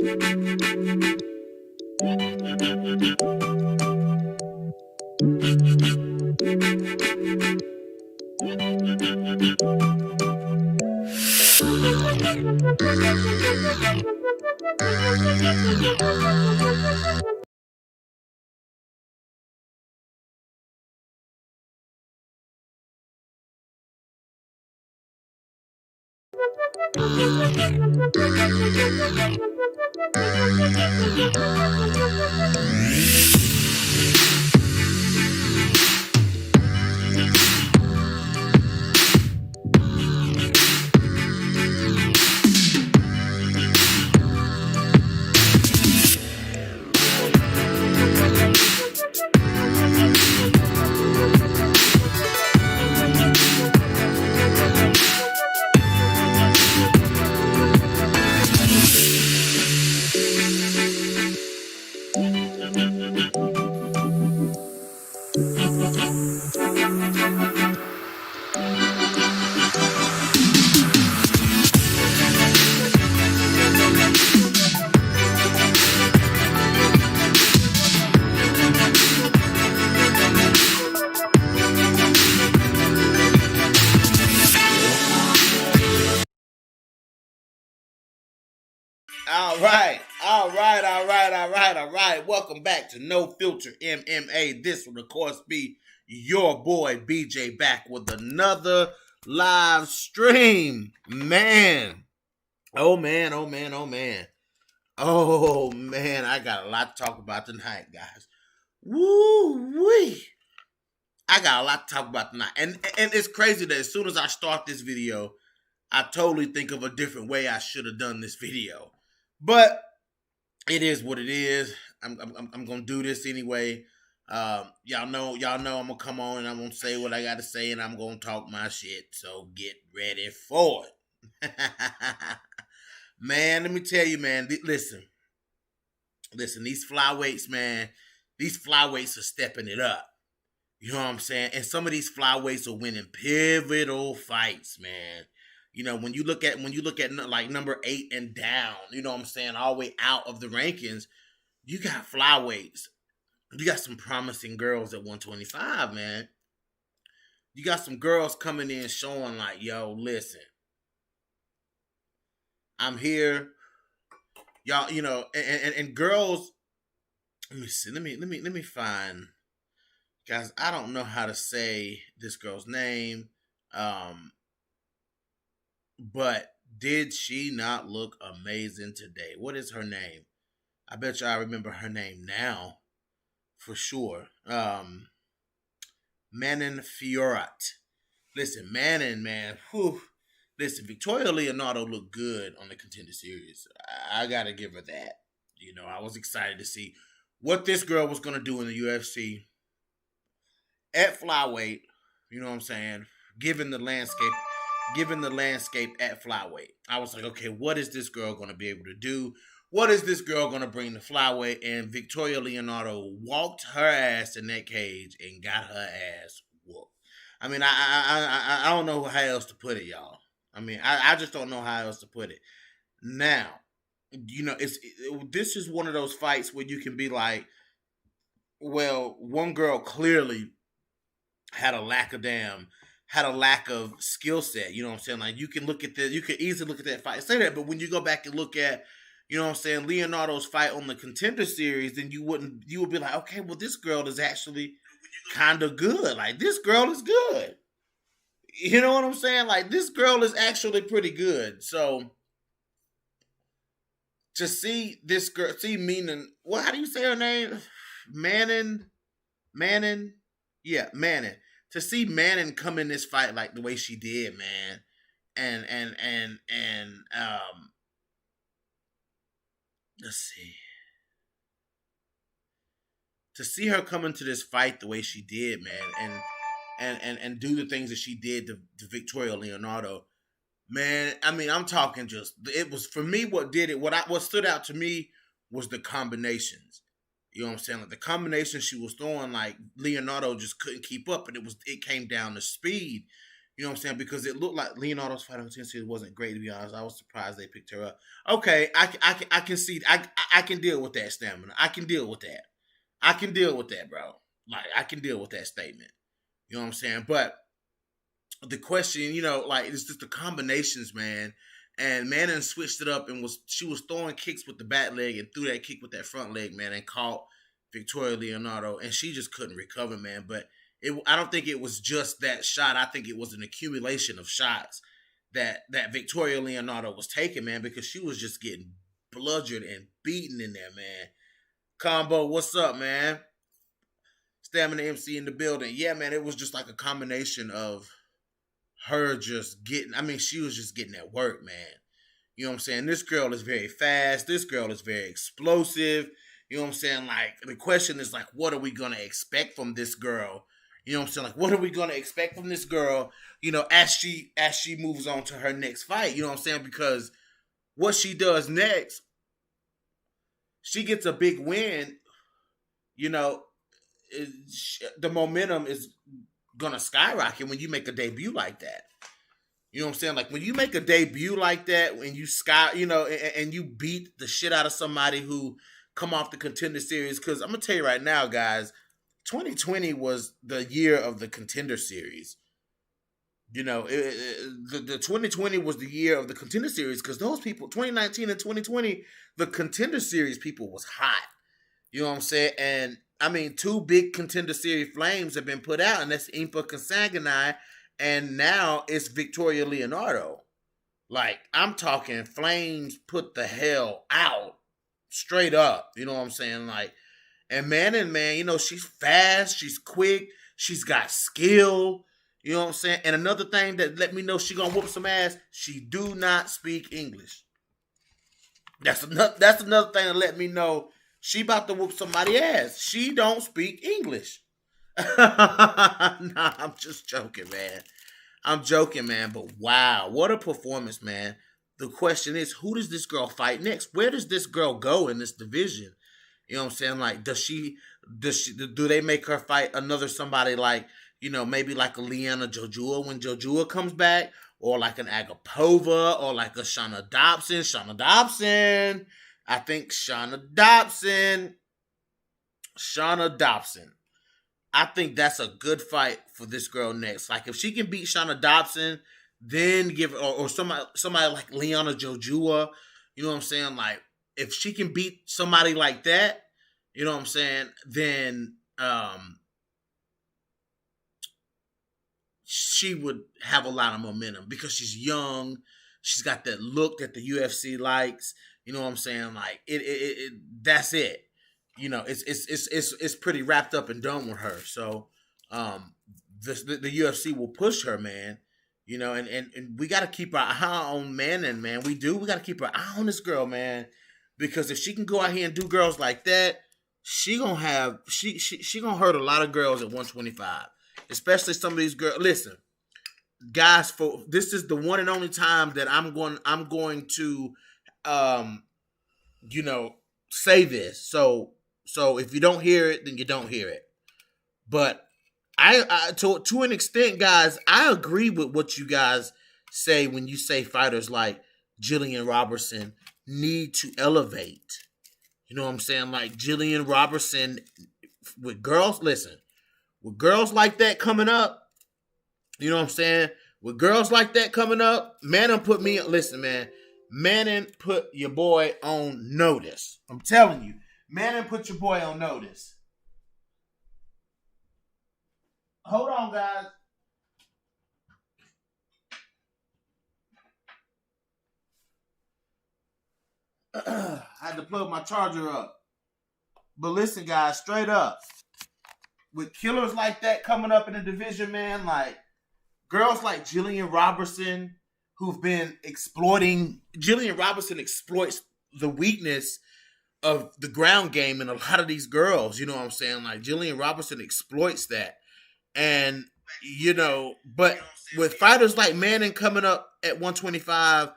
All right. Welcome back to No Filter MMA. This will, of course, be your boy BJ back with another live stream. Man. Oh, man. I got a lot to talk about tonight, guys. Woo-wee. I got a lot to talk about tonight. And it's crazy that as soon as I start this video, I totally think of a different way I should have done this video. But it is what it is. I'm gonna do this anyway. Y'all know I'm gonna come on and I'm gonna say what I gotta say and I'm gonna talk my shit. So get ready for it. Man, let me tell you, man. Listen, these flyweights, man. These flyweights are stepping it up. You know what I'm saying? And some of these flyweights are winning pivotal fights, man. You know, when you look at like number 8 and down, you know what I'm saying, all the way out of the rankings, you got flyweights. You got some promising girls at 125, man. You got some girls coming in showing like, yo, listen, I'm here. Y'all, you know, and girls, let me see, let me find, guys, I don't know how to say this girl's name. But did she not look amazing today? What is her name? I bet you I remember her name now. For sure. Manon Fiorot. Listen, Manon, man. Whew. Listen, Victoria Leonardo looked good on the Contender Series. I got to give her that. You know, I was excited to see what this girl was going to do in the UFC at flyweight. You know what I'm saying? Given the landscape at flyweight. I was like, okay, what is this girl going to be able to do? What is this girl going to bring to flyweight? And Victoria Leonardo walked her ass in that cage and got her ass whooped. I mean, I don't know how else to put it, y'all. I mean, I just don't know how else to put it. Now, you know, this is one of those fights where you can be like, well, one girl clearly had a lack of skill set. You know what I'm saying? Like, you could easily look at that fight and say that, but when you go back and look at, you know what I'm saying, Leonardo's fight on the Contender Series, then you would be like, okay, well, this girl is actually kind of good. Like, this girl is good. You know what I'm saying? Like, this girl is actually pretty good. So, to see this girl, how do you say her name? Manon? Yeah, Manon. To see Manon come in this fight like the way she did, man, and let's see. To see her come into this fight the way she did, man, and do the things that she did to Victoria Leonardo, man. I mean, I'm talking it was, for me, what stood out to me was the combinations. You know what I'm saying? Like, the combinations she was throwing, like, Leonardo just couldn't keep up, and it came down to speed. You know what I'm saying? Because it looked like Leonardo's fight on the 10 series wasn't great, to be honest. I was surprised they picked her up. Okay, I can see, I can deal with that stamina. I can deal with that. I can deal with that, bro. Like, I can deal with that statement. You know what I'm saying? But the question, like, it's just the combinations, man. And Manning switched it up and she was throwing kicks with the back leg and threw that kick with that front leg, man, and caught Victoria Leonardo, and she just couldn't recover, man. But I don't think it was just that shot. I think it was an accumulation of shots that Victoria Leonardo was taking, man, because she was just getting bludgeoned and beaten in there, man. Combo, what's up, man? Stamina MC in the building. Yeah, man, it was just like a combination of her just getting, she was just getting that work, man. You know what I'm saying? This girl is very fast. This girl is very explosive. You know what I'm saying? Like, the question is, like, what are we going to expect from this girl? You know what I'm saying? Like, what are we going to expect from this girl, as she moves on to her next fight? You know what I'm saying? Because what she does next, she gets a big win, the momentum is going to skyrocket when you make a debut like that. You know what I'm saying? Like, when you make a debut like that, when you and you beat the shit out of somebody who come off the Contender Series, because I'm going to tell you right now, guys, 2020 was the year of the Contender Series. The 2020 was the year of the Contender Series, because those people, 2019 and 2020, the Contender Series people was hot. You know what I'm saying? And, two big Contender Series flames have been put out, and that's Impa Kasanganay, and now it's Victoria Leonardo. Like, I'm talking flames put the hell out. Straight up. You know what I'm saying? Like, and Manning, man, she's fast, she's quick, she's got skill. You know what I'm saying? And another thing that let me know she gonna whoop some ass, she do not speak English. That's another thing that let me know she about to whoop somebody ass. She don't speak English. Nah, I'm just joking, man. I'm joking, man. But wow, what a performance, man. The question is, who does this girl fight next? Where does this girl go in this division? You know what I'm saying? Like, do they make her fight another somebody like, maybe like a Liana Jojua when Jojua comes back, or like an Agapova, or like a Shana Dobson. I think Shana Dobson. I think that's a good fight for this girl next. Like, if she can beat Shana Dobson, then give or somebody like Liana Jojua, you know what I'm saying? Like, if she can beat somebody like that, you know what I'm saying, then she would have a lot of momentum because she's young. She's got that look that the UFC likes. You know what I'm saying? Like, it that's it. It's pretty wrapped up and done with her. So the UFC will push her, man. And we got to keep our eye on Manning, man. We got to keep our eye on this girl, man. Because if she can go out here and do girls like that, she gonna hurt a lot of girls at 125. Especially some of these girls. Listen, guys, this is the one and only time that I'm going to say this. So if you don't hear it, then you don't hear it. But I to an extent, guys, I agree with what you guys say when you say fighters like Jillian Robertson need to elevate. You know what I'm saying? Like, Jillian Robertson, with girls like that coming up, you know what I'm saying? With girls like that coming up, Manning put your boy on notice. I'm telling you, Manning put your boy on notice. Hold on, guys. I had to plug my charger up. But listen, guys, straight up, with killers like that coming up in the division, man, like girls like Jillian Robertson, who've been exploiting. Jillian Robertson exploits the weakness of the ground game in a lot of these girls. You know what I'm saying? Like, Jillian Robertson exploits that. And, but with fighters like Manning coming up at 125,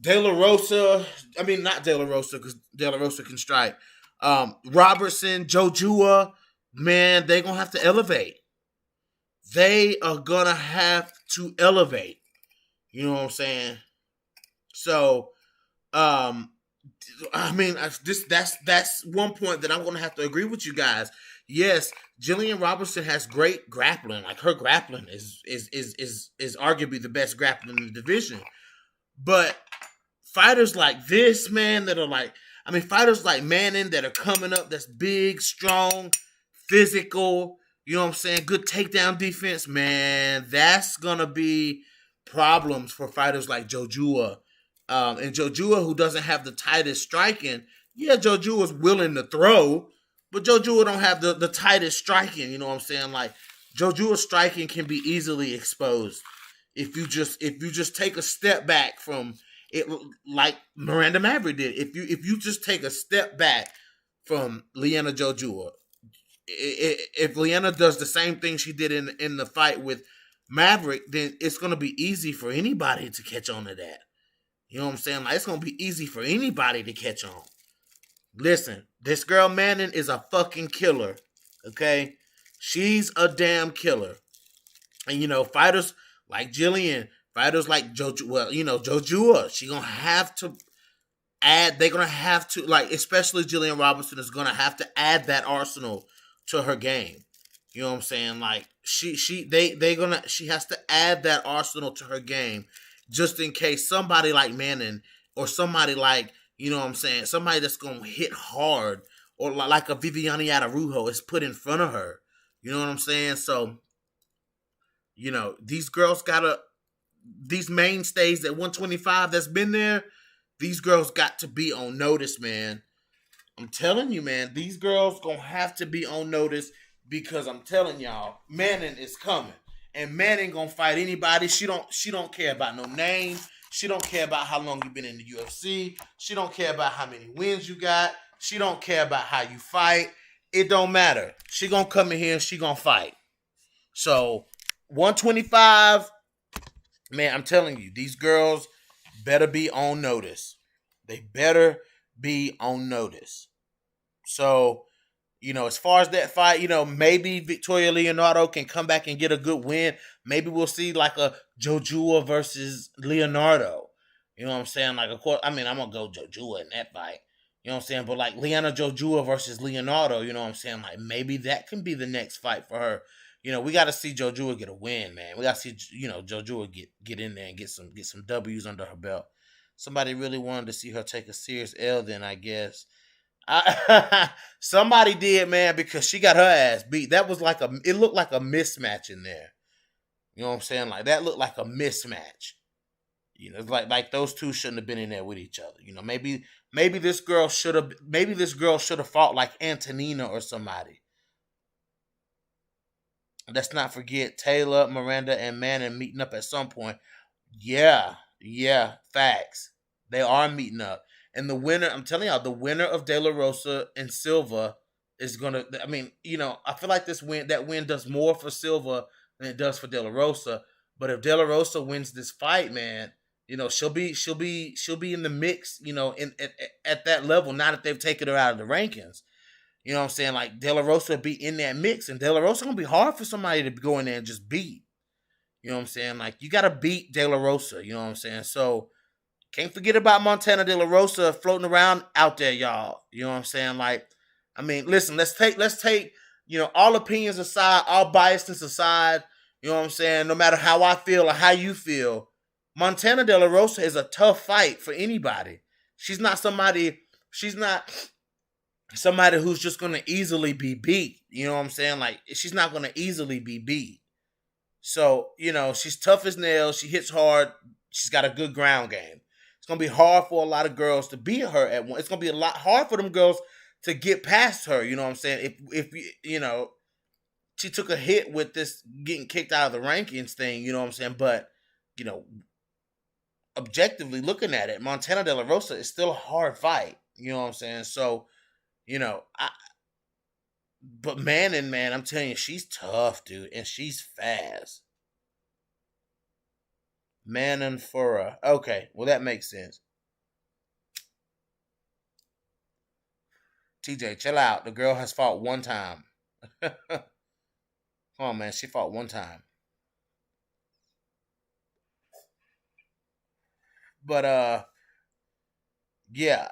De La Rosa, not De La Rosa, because De La Rosa can strike. Robertson, Jojua, man, they're going to have to elevate. they are gonna have to elevate. You know what I'm saying? So, um, I mean, that's one point that I'm gonna have to agree with you guys. Yes, Jillian Robertson has great grappling. Like her grappling is arguably the best grappling in the division. But fighters like this, man, that are like, I mean, fighters like Manning that are coming up, that's big, strong, physical, you know what I'm saying? Good takedown defense, man. That's gonna be problems for fighters like Jojua. And Jojua, who doesn't have the tightest striking, yeah, Jojua's willing to throw, but Jojua don't have the tightest striking, you know what I'm saying? Like Jojua's striking can be easily exposed if you just take a step back from it, like Miranda Maverick did. If you just take a step back from Liana Jojua, if Liana does the same thing she did in the fight with Maverick, then it's gonna be easy for anybody to catch on to that. You know what I'm saying? Like it's gonna be easy for anybody to catch on. Listen, this girl Manning is a fucking killer. Okay, she's a damn killer. And fighters like Jillian, fighters like Jojo, well, Jojua, she gonna have to add. They're gonna have to, like, especially Jillian Robinson is gonna have to add that arsenal to her game. You know what I'm saying? Like she has to add that arsenal to her game, just in case somebody like Manning or somebody like, you know what I'm saying, somebody that's gonna hit hard, or like a Viviane Araújo is put in front of her. You know what I'm saying? So these girls gotta, these mainstays at 125 that's been there, these girls got to be on notice, man. I'm telling you, man, these girls gonna have to be on notice, because I'm telling y'all, Manning is coming. And Manning gonna fight anybody. She don't care about no name. She don't care about how long you've been in the UFC. She don't care about how many wins you got. She don't care about how you fight. It don't matter. She gonna come in here and she gonna fight. So 125, man, I'm telling you, these girls better be on notice. They better be on notice. So, as far as that fight, maybe Victoria Leonardo can come back and get a good win. Maybe we'll see like a Jojua versus Leonardo. You know what I'm saying? Like, of course, I mean, I'm going to go Jojua in that fight. You know what I'm saying? But like Liana Jojua versus Leonardo, you know what I'm saying? Like, maybe that can be the next fight for her. We got to see Jojua get a win, man. We got to see, Jojua get in there and get some W's under her belt. Somebody really wanted to see her take a serious L, then I guess. Somebody did, man, because she got her ass beat. That was it looked like a mismatch in there. You know what I'm saying? Like that looked like a mismatch. It's like those two shouldn't have been in there with each other. Maybe this girl should have fought like Antonina or somebody. Let's not forget Taylor, Miranda, and Manning meeting up at some point. Yeah, facts. They are meeting up. And the winner, I'm telling y'all, the winner of De La Rosa and Silva is gonna. I mean, I feel like that win does more for Silva than it does for De La Rosa. But if De La Rosa wins this fight, man, she'll be in the mix. At that level. Now that they've taken her out of the rankings, you know what I'm saying? Like De La Rosa will be in that mix, and De La Rosa gonna be hard for somebody to go in there and just beat. You know what I'm saying? Like you gotta beat De La Rosa. You know what I'm saying? So. Can't forget about Montana De La Rosa floating around out there, y'all. You know what I'm saying? Like, I mean, listen, let's take, all opinions aside, all biases aside, you know what I'm saying? No matter how I feel or how you feel, Montana De La Rosa is a tough fight for anybody. She's not somebody who's just gonna easily be beat. You know what I'm saying? Like, she's not gonna easily be beat. So, she's tough as nails, she hits hard, she's got a good ground game. It's going to be hard for a lot of girls to beat her at one. It's going to be a lot hard for them girls to get past her. You know what I'm saying? If she took a hit with this getting kicked out of the rankings thing, you know what I'm saying? But, objectively looking at it, Montana De La Rosa is still a hard fight. You know what I'm saying? So, but Manning, man, I'm telling you, she's tough, dude. And she's fast. Manning Fura. Okay, well that makes sense. TJ, chill out. The girl has fought one time. Come Come on, man. She fought one time. But yeah,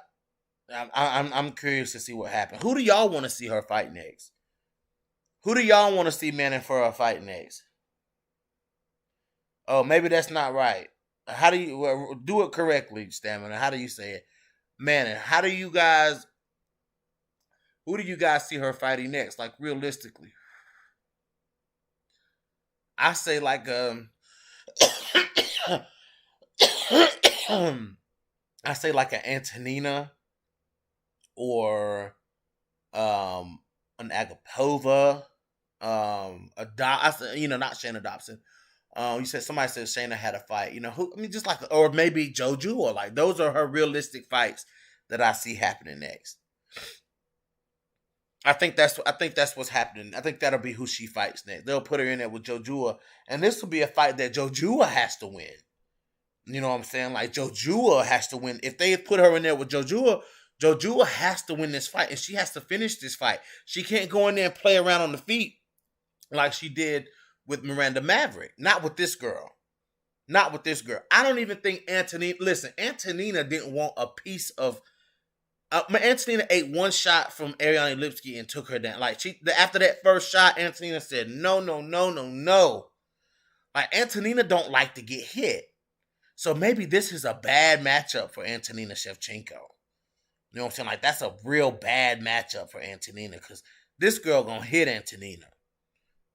I'm curious to see what happened. Who do y'all want to see her fight next? Who do y'all want to see Manning for a fight next? Oh, maybe that's not right. How do you do it correctly, Stamina? How do you say it, Manning? How do you guys? Who do you guys see her fighting next? Like realistically, I say like I say like an Antonina or an Agapova, not Shayna Dobson. You said somebody said Shayna had a fight. Who? I mean, just like, or maybe Joju, or like those are her realistic fights that I see happening next. I think that's what's happening. I think that'll be who she fights next. They'll put her in there with Jojua, and this will be a fight that Jojua has to win. You know what I'm saying? Like Jojua has to win. If they put her in there with Jojua, Jojua has to win this fight, and she has to finish this fight. She can't go in there and play around on the feet like she did with Miranda Maverick. Not with this girl. Not with this girl. I don't even think Antonina. Listen, Antonina didn't want a piece of. Antonina ate one shot from Ariane Lipsky and took her down. Like after that first shot, Antonina said, "No, no, no, no, no." Like Antonina don't like to get hit. So maybe this is a bad matchup for Antonina Shevchenko. You know what I'm saying? Like that's a real bad matchup for Antonina because this girl gonna hit Antonina.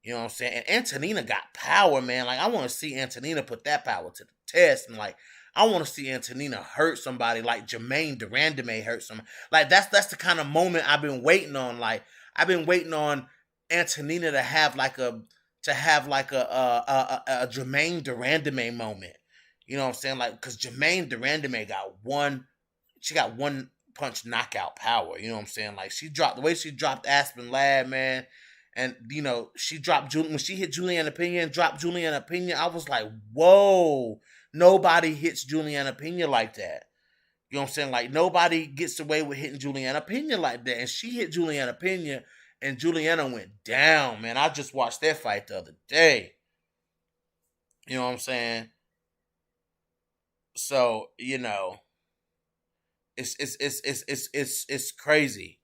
You know what I'm saying? And Antonina got power, man. Like I want to see Antonina put that power to the test, and like I want to see Antonina hurt somebody like Jermaine Durandame hurt somebody. Like that's the kind of moment I've been waiting on. Like I've been waiting on Antonina to have like a Jermaine Durandame moment. You know what I'm saying? Like because Jermaine Durandame she got one punch knockout power. You know what I'm saying? Like the way she dropped Aspen Ladd, man. And, she dropped, when she hit Juliana Pena and dropped Juliana Pena, I was like, whoa, nobody hits Juliana Pena like that. You know what I'm saying? Like, nobody gets away with hitting Juliana Pena like that. And she hit Juliana Pena, and Juliana went down, man. I just watched that fight the other day. You know what I'm saying? So, it's crazy.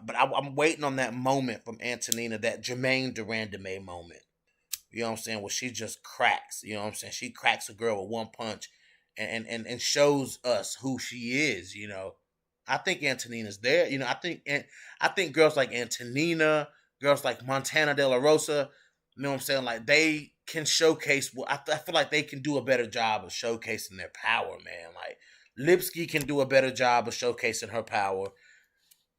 But I'm waiting on that moment from Antonina, that Jermaine Durandame moment. You know what I'm saying? Where she just cracks. You know what I'm saying? She cracks a girl with one punch and shows us who she is. I think Antonina's there. I think girls like Antonina, girls like Montana De La Rosa, you know what I'm saying? Like they can showcase. I feel like they can do a better job of showcasing their power, man. Like Lipsky can do a better job of showcasing her power.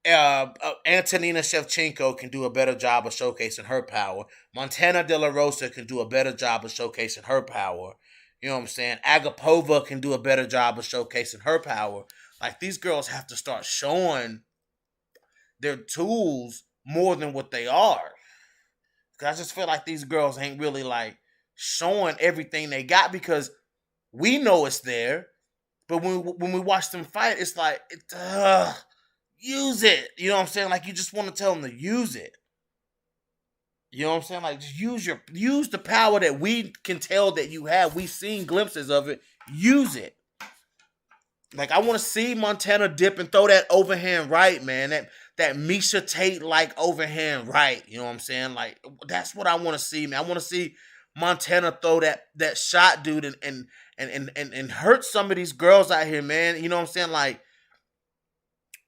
Antonina Shevchenko can do a better job of showcasing her power. Montana De La Rosa can do a better job of showcasing her power. You know what I'm saying? Agapova can do a better job of showcasing her power. Like these girls have to start showing their tools more than what they are. Cause I just feel like these girls ain't really like showing everything they got because we know it's there, but when we watch them fight, it's like use it. You know what I'm saying? Like you just want to tell them to use it. You know what I'm saying? Like just use the power that we can tell that you have. We've seen glimpses of it. Use it. Like I want to see Montana dip and throw that overhand right, man. That Misha Tate like overhand right. You know what I'm saying? Like that's what I want to see, man. I want to see Montana throw that shot, dude, and hurt some of these girls out here, man. You know what I'm saying? Like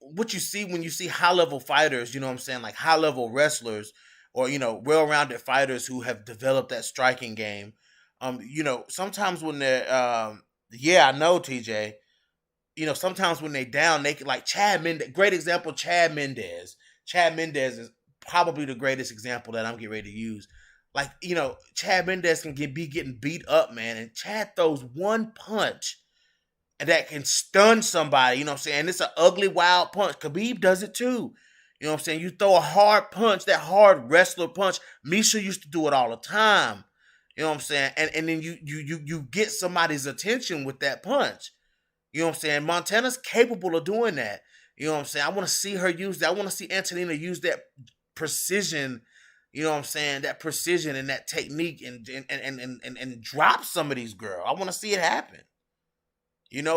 what you see when you see high level fighters, you know what I'm saying? Like high level wrestlers or, well rounded fighters who have developed that striking game. Sometimes when they're, I know TJ, sometimes when they down, they can like Chad Mendez, great example, Chad Mendez. Chad Mendez is probably the greatest example that I'm getting ready to use. Like, Chad Mendez can be getting beat up, man. And Chad throws one punch and that can stun somebody, you know what I'm saying? It's an ugly, wild punch. Khabib does it too. You know what I'm saying? You throw a hard punch, that hard wrestler punch. Misha used to do it all the time. You know what I'm saying? And then you get somebody's attention with that punch. You know what I'm saying? Montana's capable of doing that. You know what I'm saying? I want to see her use that. I want to see Antonina use that precision, You know what I'm saying? That precision and that technique and drop some of these girls. I want to see it happen.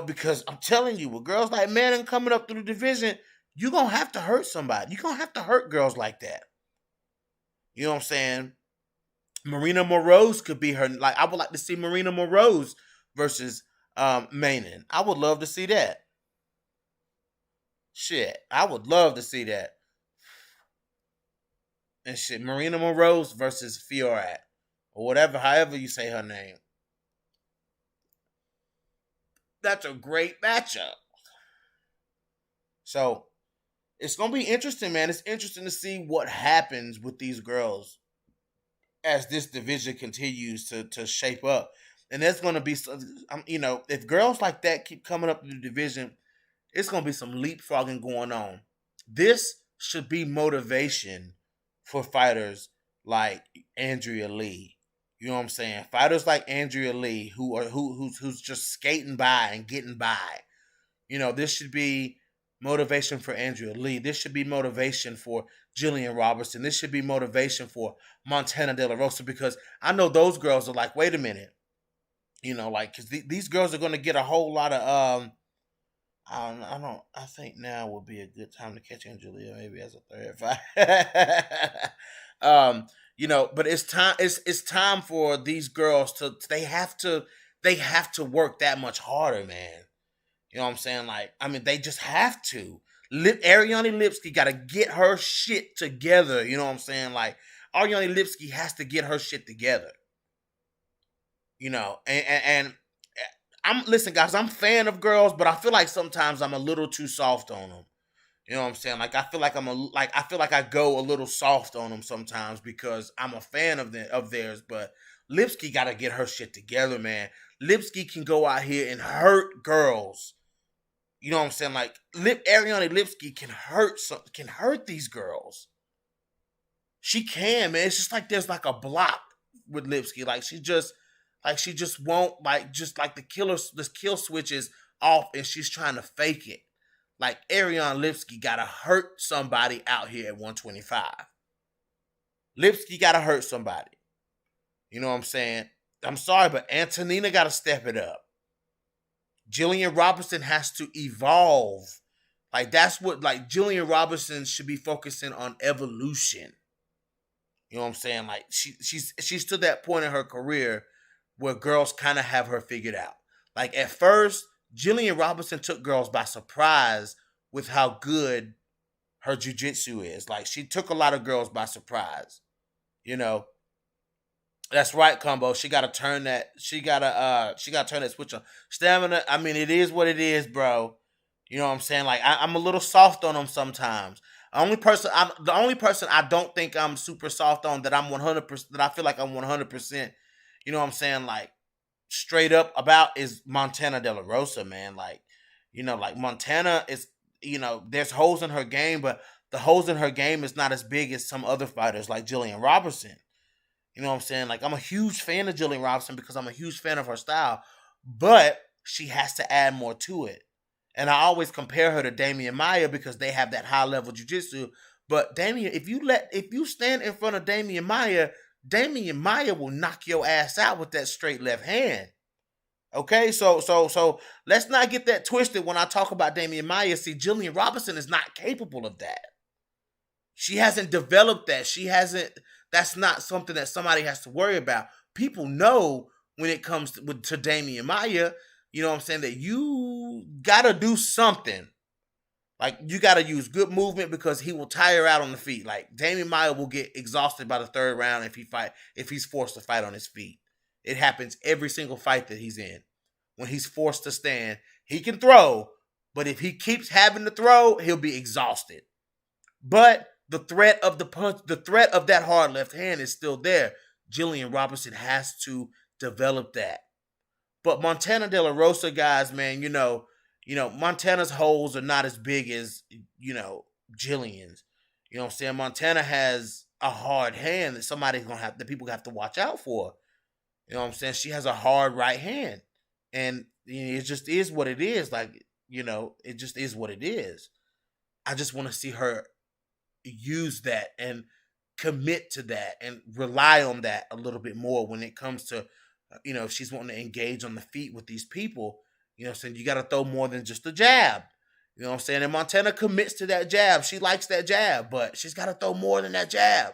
Because I'm telling you, with girls like Manning coming up through the division, you're gonna have to hurt somebody. You're gonna have to hurt girls like that. You know what I'm saying? Marina Moroz could be her. Like, I would like to see Marina Moroz versus Manning. I would love to see that. Shit, I would love to see that. And shit, Marina Moroz versus Fiorat. Or whatever, however you say her name. That's a great matchup. So, it's going to be interesting, man. It's interesting to see what happens with these girls as this division continues to shape up. And there's going to be some, if girls like that keep coming up in the division, it's going to be some leapfrogging going on. This should be motivation for fighters like Andrea Lee. You know what I'm saying? Fighters like Andrea Lee who's just skating by and getting by. This should be motivation for Andrea Lee. This should be motivation for Jillian Robertson. This should be motivation for Montana De La Rosa, because I know those girls are like, wait a minute. Because these girls are going to get a whole lot of I think now would be a good time to catch Angelia maybe as a third fight. But it's time. It's time for these girls to. They have to work that much harder, man. You know what I'm saying? Like, I mean, they just have to. Ariane Lipski got to get her shit together. You know what I'm saying? Like, Ariane Lipski has to get her shit together. And listen, guys, I'm a fan of girls, but I feel like sometimes I'm a little too soft on them. You know what I'm saying? Like, I feel like I go a little soft on them sometimes because I'm a fan of theirs. But Lipski got to get her shit together, man. Lipski can go out here and hurt girls. You know what I'm saying? Like, Ariane Lipski can hurt these girls. She can, man. It's just like there's like a block with Lipski. Like, she just won't, the kill switch is off and she's trying to fake it. Like, Ariane Lipski gotta hurt somebody out here at 125. Lipski gotta hurt somebody. You know what I'm saying? I'm sorry, but Antonina gotta step it up. Jillian Robertson has to evolve. Like, that's what, like, Jillian Robertson should be focusing on evolution. You know what I'm saying? Like, she's to that point in her career where girls kind of have her figured out. Like, at first, Jillian Robertson took girls by surprise with how good her jiu-jitsu is. Like, she took a lot of girls by surprise. That's right, Combo. She gotta turn that. She gotta turn that switch on. Stamina. I mean, it is what it is, bro. You know what I'm saying? Like, I'm a little soft on them sometimes. The only person I don't think I'm super soft on, that I'm 100%, that I feel like I'm 100%. You know what I'm saying? Like, straight up about is Montana De La Rosa, man. Like, like Montana is, there's holes in her game, but the holes in her game is not as big as some other fighters like Jillian Robertson. You know what I'm saying? Like, I'm a huge fan of Jillian Robertson because I'm a huge fan of her style, but she has to add more to it. And I always compare her to Damian Maia because they have that high level jiu-jitsu. But Damian, if you stand in front of Damian Maia will knock your ass out with that straight left hand. Okay, so let's not get that twisted when I talk about Damian Maia. See, Jillian Robertson is not capable of that. She hasn't developed that. That's not something that somebody has to worry about. People know when it comes to Damian Maia, you know what I'm saying, that you gotta do something. Like, you gotta use good movement because he will tire out on the feet. Like, Damian Maia will get exhausted by the third round if he's forced to fight on his feet. It happens every single fight that he's in. When he's forced to stand, he can throw, but if he keeps having to throw, he'll be exhausted. But the threat of the punch, the threat of that hard left hand is still there. Jillian Robertson has to develop that. But Montana De La Rosa, guys, man, Montana's holes are not as big as, Jillian's. You know what I'm saying? Montana has a hard hand that people have to watch out for. You know what I'm saying? She has a hard right hand. And it just is what it is. Like, it just is what it is. I just want to see her use that and commit to that and rely on that a little bit more when it comes to, if she's wanting to engage on the feet with these people. Saying you got to throw more than just a jab. You know what I'm saying? And Montana commits to that jab. She likes that jab, but she's got to throw more than that jab.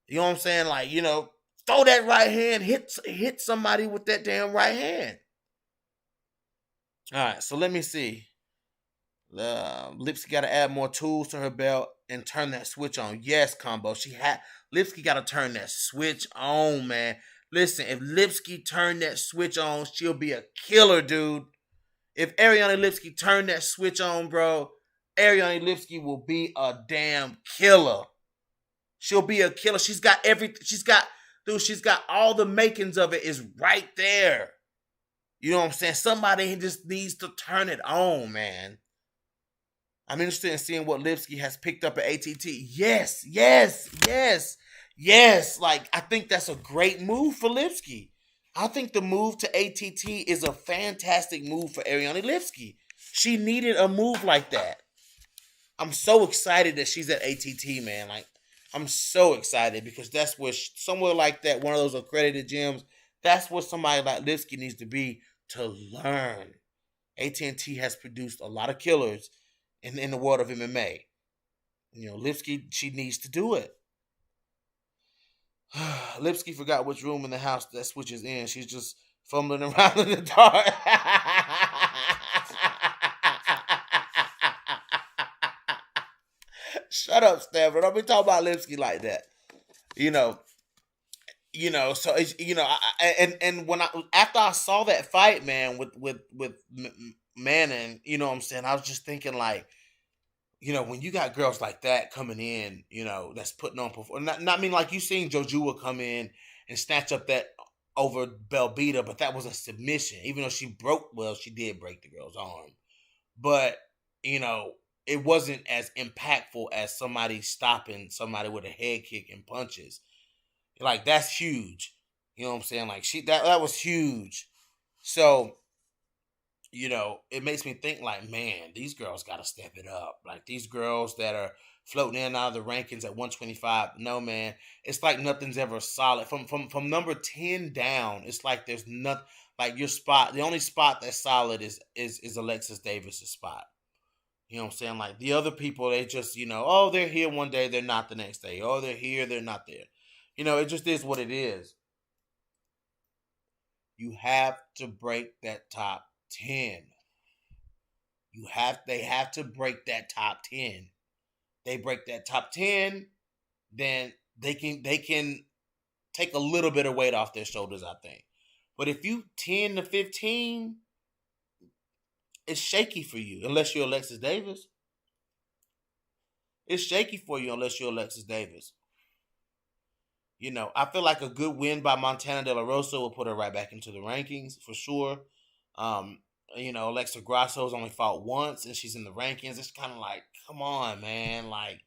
You know what I'm saying? Like, throw that right hand, hit somebody with that damn right hand. All right, so let me see. Lipsky got to add more tools to her belt and turn that switch on. Yes, Combo. Lipsky got to turn that switch on, man. Listen, if Lipsky turned that switch on, she'll be a killer, dude. If Ariane Lipsky turned that switch on, bro, Ariane Lipsky will be a damn killer. She'll be a killer. She's got everything. She's got all the makings of it is right there. You know what I'm saying? Somebody just needs to turn it on, man. I'm interested in seeing what Lipsky has picked up at ATT. Yes. Like, I think that's a great move for Lipsky. I think the move to ATT is a fantastic move for Ariane Lipsky. She needed a move like that. I'm so excited that she's at ATT, man. Like, I'm so excited because that's where somewhere like that, one of those accredited gyms, that's where somebody like Lipsky needs to be to learn. AT&T has produced a lot of killers in the world of MMA. Lipsky, she needs to do it. Lipsky forgot which room in the house that switch is in. She's just fumbling around in the dark. Shut up, Stanford. Don't be talking about Lipsky like that. So it's, and when after I saw that fight, man, with Manning, you know what I'm saying, I was just thinking like, when you got girls like that coming in, that's putting on performance. Not mean like you seen Jojua come in and snatch up that over Belbita, but that was a submission. Even though she did break the girl's arm, but it wasn't as impactful as somebody stopping somebody with a head kick and punches. Like, that's huge. You know what I'm saying? Like, that was huge. So, it makes me think like, man, these girls got to step it up. Like, these girls that are floating in and out of the rankings at 125, no, man, it's like nothing's ever solid. From number 10 down, it's like there's nothing, like your spot, the only spot that's solid is Alexis Davis' spot. You know what I'm saying? Like, the other people, they just, they're here one day, they're not the next day. Oh, they're here, they're not there. It just is what it is. You have to break that top 10. They have to break that top 10. They break that top 10, then they can take a little bit of weight off their shoulders, I think. But if you 10 to 15, it's shaky for you unless you're Alexis Davis. It's shaky for you unless you're Alexis Davis. I feel like a good win by Montana De La Rosa will put her right back into the rankings for sure. Alexa Grasso's only fought once and she's in the rankings. It's kind of like, come on, man. Like,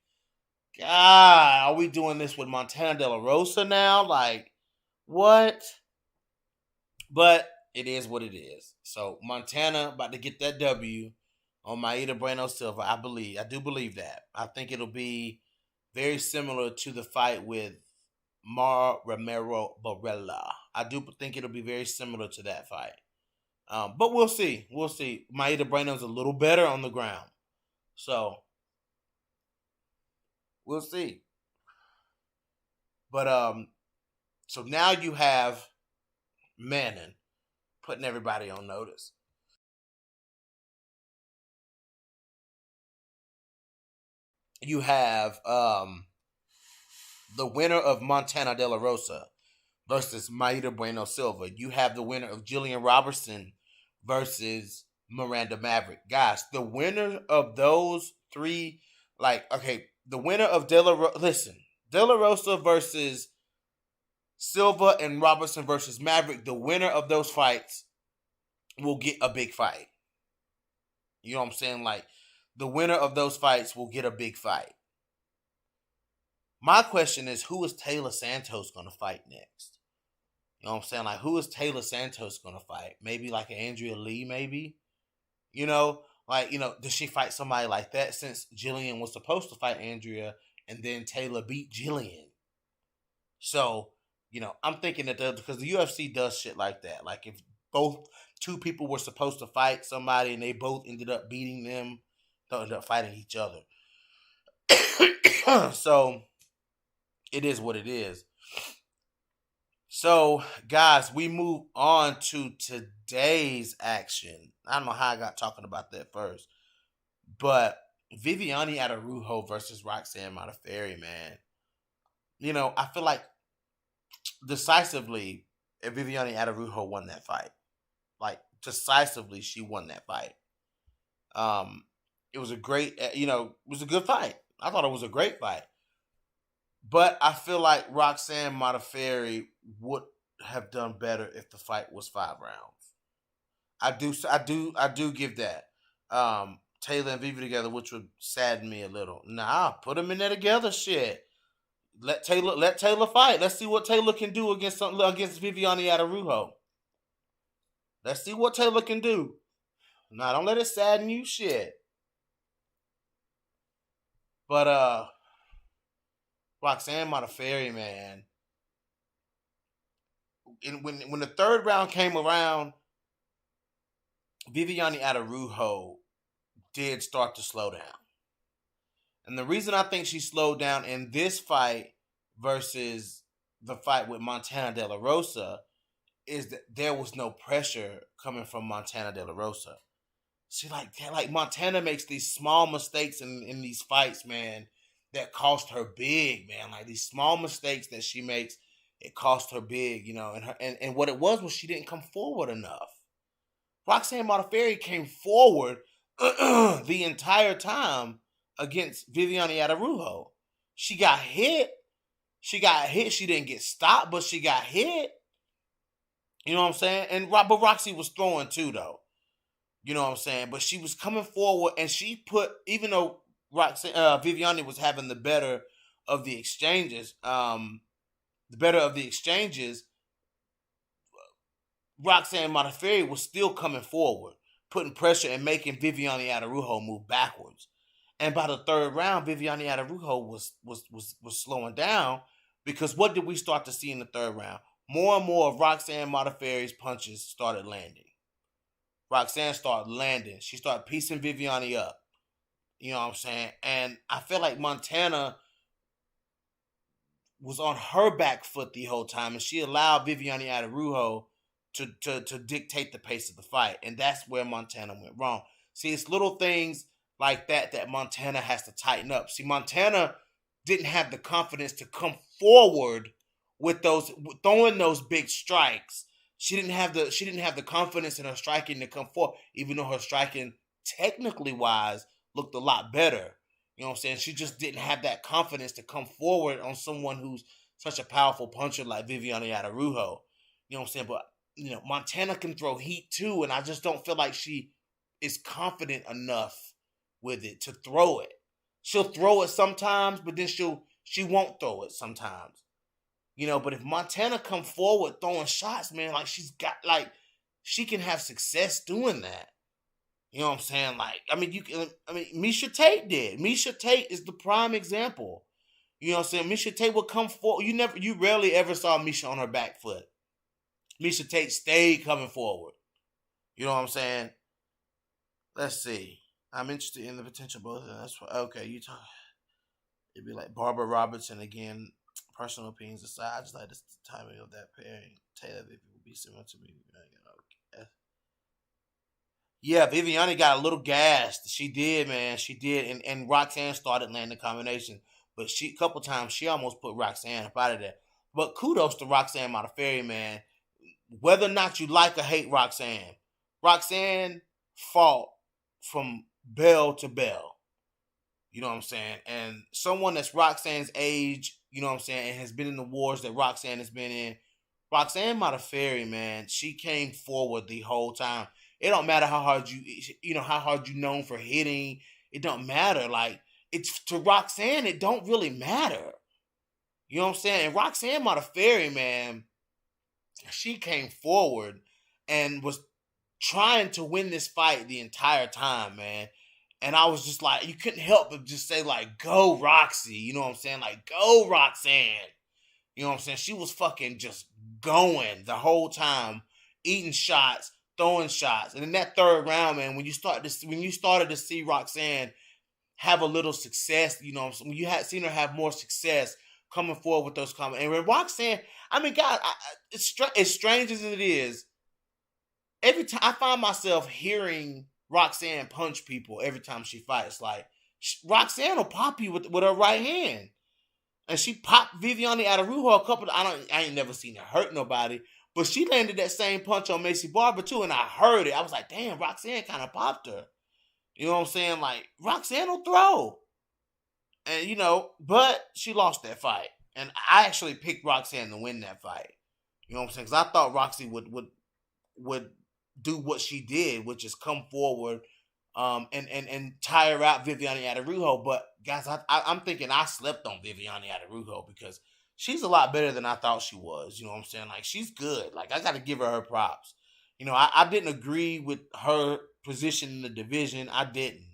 God, are we doing this with Montana De La Rosa now? Like, what? But it is what it is. So Montana about to get that W on Maida Bueno Silva. I do believe that. I think it'll be very similar to the fight with Mar Romero Barella. I do think it'll be very similar to that fight. But we'll see. We'll see. Maida Bueno's a little better on the ground. So, we'll see. But, so now you have Manning putting everybody on notice. You have, the winner of Montana De La Rosa versus Maida Bueno Silva. You have the winner of Jillian Robertson versus Miranda Maverick. Guys, the winner of those three, the winner of De La Rosa versus Silva and Robertson versus Maverick, the winner of those fights will get a big fight. You know what I'm saying? Like, the winner of those fights will get a big fight. My question is, who is Taylor Santos going to fight next? You know what I'm saying? Like, who is Taylor Santos going to fight? Maybe like an Andrea Lee, maybe? Does she fight somebody like that since Jillian was supposed to fight Andrea and then Taylor beat Jillian. So, I'm thinking that because the UFC does shit like that. Like if both two people were supposed to fight somebody and they both ended up beating them, they'll end up fighting each other. So it is what it is. So, guys, we move on to today's action. I don't know how I got talking about that first, but Viviane Araújo versus Roxanne Modafferi, man. I feel like decisively, Viviane Araújo won that fight. Like decisively, she won that fight. It was a great, it was a good fight. I thought it was a great fight. But I feel like Roxanne Modafferi would have done better if the fight was 5 rounds. I do give that. Taylor and Vivi together, which would sadden me a little. Nah, put them in there together. Shit. Let Taylor fight. Let's see what Taylor can do against Viviane Araújo. Let's see what Taylor can do. Nah, don't let it sadden you. Shit. But Roxanne Modafferi, man. When the third round came around, Viviane Araújo did start to slow down. And the reason I think she slowed down in this fight versus the fight with Montana De La Rosa is that there was no pressure coming from Montana De La Rosa. See, like Montana makes these small mistakes in these fights, man, that cost her big, man. Like these small mistakes that she makes, it cost her big, and what it was she didn't come forward enough. Roxanne Modafferi came forward the entire time against Viviane Araújo. She got hit. She didn't get stopped, but she got hit. You know what I'm saying? But Roxy was throwing too, though. You know what I'm saying? But she was coming forward, and she put, even though Viviane was having the better of the exchanges, Roxanne Modafferi was still coming forward, putting pressure and making Viviane Araújo move backwards. And by the third round, Viviane Araújo was slowing down, because what did we start to see in the third round? More and more of Roxanne Modafferi's punches started landing. Roxanne started landing. She started piecing Viviane up. You know what I'm saying? And I feel like Montana was on her back foot the whole time, and she allowed Viviane Araújo to dictate the pace of the fight. And that's where Montana went wrong. See, it's little things like that Montana has to tighten up. See, Montana didn't have the confidence to come forward with throwing those big strikes. She didn't have the confidence in her striking to come forward, even though her striking, technically wise, looked a lot better. You know what I'm saying? She just didn't have that confidence to come forward on someone who's such a powerful puncher like Viviane Araújo. You know what I'm saying? But Montana can throw heat too, and I just don't feel like she is confident enough with it to throw it. She'll throw it sometimes, but then she won't throw it sometimes. But if Montana come forward throwing shots, man, like she can have success doing that. You know what I'm saying? Miesha Tate did. Miesha Tate is the prime example. You know what I'm saying? Miesha Tate would come forward. You rarely ever saw Miesha on her back foot. Miesha Tate stayed coming forward. You know what I'm saying? Let's see. I'm interested in the potential both. That's why. Okay, you talk. It'd be like Barbara Robertson again. Personal opinions aside, I just like the timing of that pairing. Taylor Viviane would be similar to me. Okay. Yeah, Viviane got a little gassed. She did, man. She did, and Roxanne started landing combinations, but a couple times she almost put Roxanne up out of there. But kudos to Roxanne Modafferi, man. Whether or not you like or hate Roxanne fought from bell to bell. You know what I'm saying? And someone that's Roxanne's age, you know what I'm saying, and has been in the wars that Roxanne has been in. Roxanne Modafferi, man, she came forward the whole time. It don't matter how hard how hard you known for hitting. It don't matter. Like, it's to Roxanne, it don't really matter. You know what I'm saying? And Roxanne Modafferi, man, she came forward and was trying to win this fight the entire time, man. And I was just like, you couldn't help but just say, like, go Roxy. You know what I'm saying? Like, go Roxanne. You know what I'm saying? She was fucking just going the whole time, eating shots, throwing shots. And in that third round, man, when you started to see Roxanne have a little success, you know, when you had seen her have more success coming forward with those comments. And when Roxanne, I mean, God, it's as strange as it is, every time I find myself hearing Roxanne punch people every time she fights. Like, Roxanne will pop you with her right hand. And she popped Viviane Araújo a couple. I ain't never seen her hurt nobody, but she landed that same punch on Macy Barber too, and I heard it. I was like, damn, Roxanne kind of popped her. You know what I'm saying? Like, Roxanne will throw, and you know, but she lost that fight, and I actually picked Roxanne to win that fight. You know what I'm saying? Because I thought Roxy would do what she did, which is come forward and tire out Viviane Araújo. But guys, I'm thinking I slept on Viviane Araújo because she's a lot better than I thought she was. You know what I'm saying? Like, she's good. Like, I got to give her props. You know, I didn't agree with her position in the division. I didn't.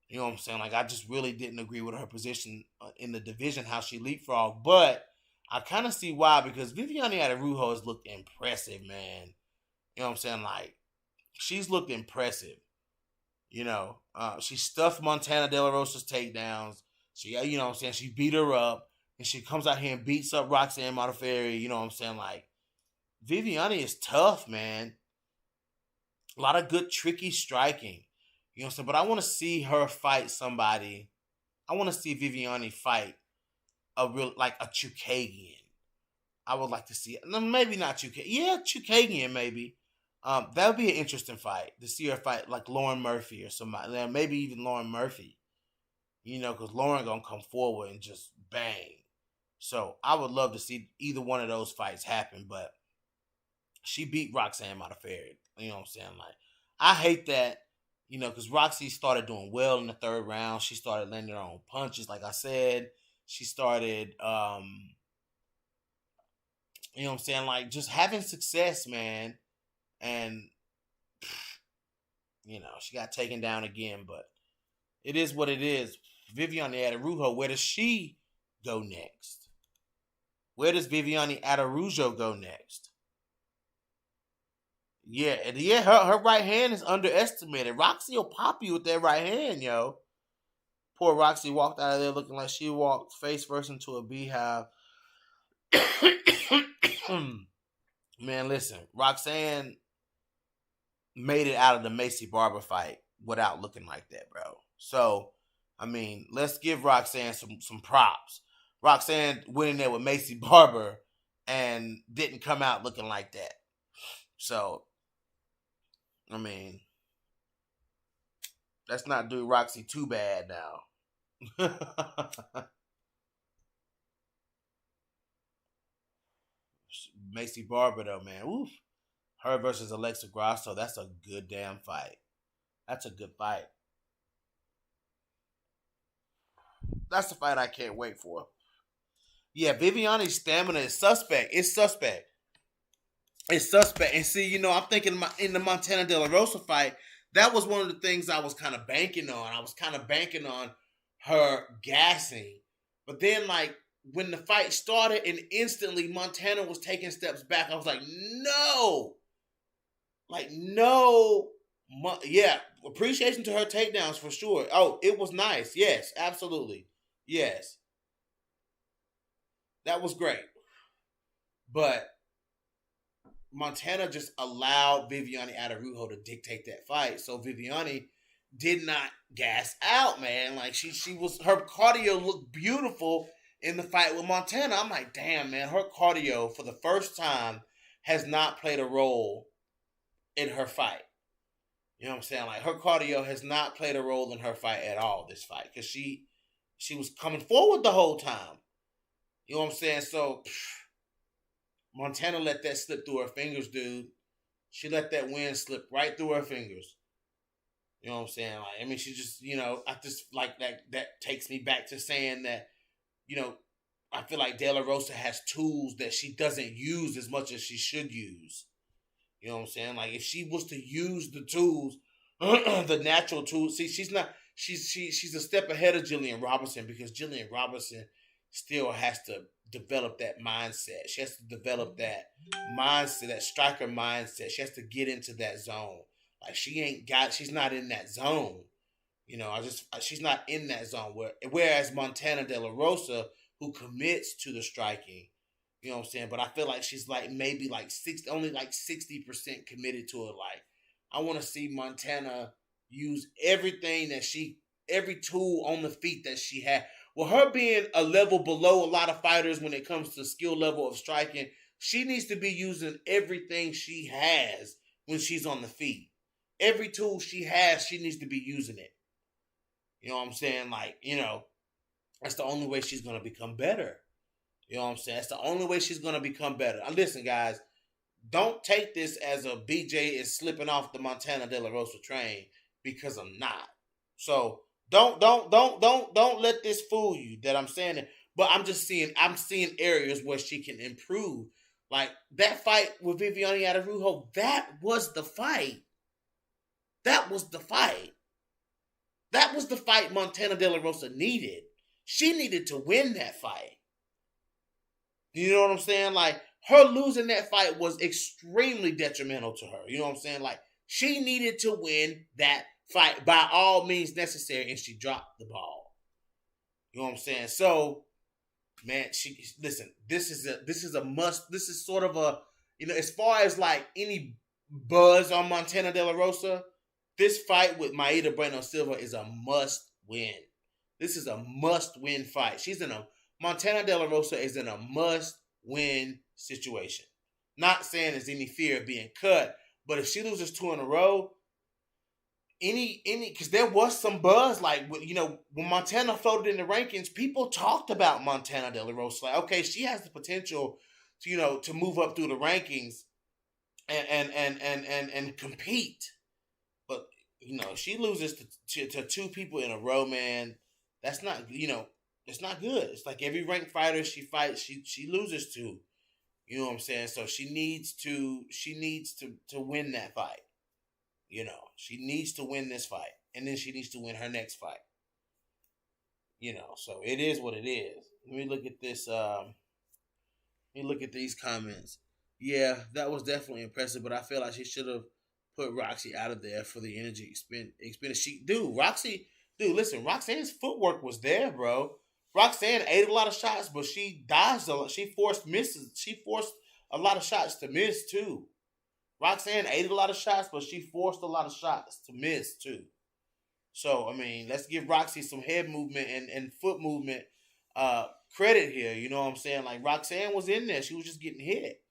You know what I'm saying? Like, I just really didn't agree with her position in the division, how she leapfrogged. But I kind of see why, because Viviane Araújo has looked impressive, man. You know what I'm saying? Like, she's looked impressive. You know, she stuffed Montana De La Rosa's takedowns. She, you know what I'm saying? She beat her up. And she comes out here and beats up Roxanne Modafferi. You know what I'm saying? Like, Viviane is tough, man. A lot of good, tricky striking. You know what I'm saying? But I want to see her fight somebody. I want to see Viviane fight a real, like a Chukagian. I would like to see it. No, maybe not Chukagian. Yeah, Chukagian maybe. That would be an interesting fight to see her fight like Lauren Murphy or somebody. Maybe even Lauren Murphy. You know, because Lauren gonna come forward and just bang. So I would love to see either one of those fights happen. But she beat Roxanne Modafferi. You know what I'm saying? Like, I hate that. You know, because Roxy started doing well in the third round. She started landing her own punches, like I said. She started, you know what I'm saying? Like, just having success, man. And, you know, she got taken down again, but it is what it is. Viviane Araújo, where does she go next? Where does Viviane Araújo go next? Yeah, her right hand is underestimated. Roxy will pop you with that right hand, yo. Poor Roxy walked out of there looking like she walked face first into a beehive. Man, listen, Roxanne made it out of the Macy Barber fight without looking like that, bro. So, I mean, let's give Roxanne some props. Roxanne went in there with Macy Barber and didn't come out looking like that. So, I mean, let's not do Roxy too bad now. Macy Barber, though, man. Oof. Her versus Alexa Grasso, that's a good damn fight. That's a good fight. That's the fight I can't wait for. Yeah, Viviane's stamina is suspect. It's suspect. It's suspect. And see, you know, I'm thinking in the Montana De La Rosa fight, that was one of the things I was kind of banking on. I was kind of banking on her gassing. But then, like, when the fight started and instantly Montana was taking steps back, I was like, no. Like, no. Yeah, appreciation to her takedowns for sure. Oh, it was nice. Yes, absolutely. Yes. That was great. But Montana just allowed Viviane Araújo to dictate that fight. So Viviane did not gas out, man. Like, she was, her cardio looked beautiful in the fight with Montana. I'm like, damn, man, her cardio for the first time has not played a role in her fight. You know what I'm saying? Like, her cardio has not played a role in her fight at all, this fight. Because she was coming forward the whole time. You know what I'm saying? So, Montana let that slip through her fingers, dude. She let that win slip right through her fingers. You know what I'm saying? Like, I mean, she just, you know, I just like that takes me back to saying that, you know, I feel like De La Rosa has tools that she doesn't use as much as she should use. You know what I'm saying? Like, if she was to use the tools, the natural tools, see, she's not, she's a step ahead of Jillian Robinson because Jillian Robinson still has to develop that mindset. She has to develop that mindset, that striker mindset. She has to get into that zone. Like she's not in that zone. She's not in that zone. Whereas Montana De La Rosa, who commits to the striking, you know what I'm saying? But I feel like she's like maybe like only like 60% committed to it. Like I want to see Montana use every tool on the feet that she had. Well, her being a level below a lot of fighters when it comes to skill level of striking, she needs to be using everything she has when she's on the feet. Every tool she has, she needs to be using it. You know what I'm saying? Like, that's the only way she's going to become better. You know what I'm saying? That's the only way she's going to become better. Now, listen, guys, don't take this as a BJ is slipping off the Montana De La Rosa train, because I'm not. So don't let this fool you that I'm saying it. But I'm seeing areas where she can improve. Like that fight with Viviane Araújo, that was the fight. That was the fight. That was the fight Montana De La Rosa needed. She needed to win that fight. You know what I'm saying? Like, her losing that fight was extremely detrimental to her. You know what I'm saying? Like, she needed to win that fight by all means necessary, and she dropped the ball. You know what I'm saying? So, man, listen, this is a must. This is sort of a, as far as like any buzz on Montana De La Rosa, this fight with Maida Bueno Silva is a must win. This is a must win fight. Montana De La Rosa is in a must win situation. Not saying there's any fear of being cut, but if she loses 2 in a row, because there was some buzz, like, when Montana floated in the rankings, people talked about Montana De La Rosa. Like, okay, she has the potential to move up through the rankings and compete. But if she loses to 2 people in a row, man, that's not it's not good. It's like every ranked fighter she fights, she loses to. You know what I'm saying? So she needs to win that fight. She needs to win this fight, and then she needs to win her next fight. So it is what it is. Let me look at this. Let me look at these comments. Yeah, that was definitely impressive, but I feel like she should have put Roxy out of there for the energy expended. Listen, Roxanne's footwork was there, bro. Roxanne ate a lot of shots, but she dodged a lot. She forced misses. She forced a lot of shots to miss, too. Roxanne ate a lot of shots, but she forced a lot of shots to miss, too. So, I mean, let's give Roxy some head movement and foot movement credit here. You know what I'm saying? Like, Roxanne was in there. She was just getting hit.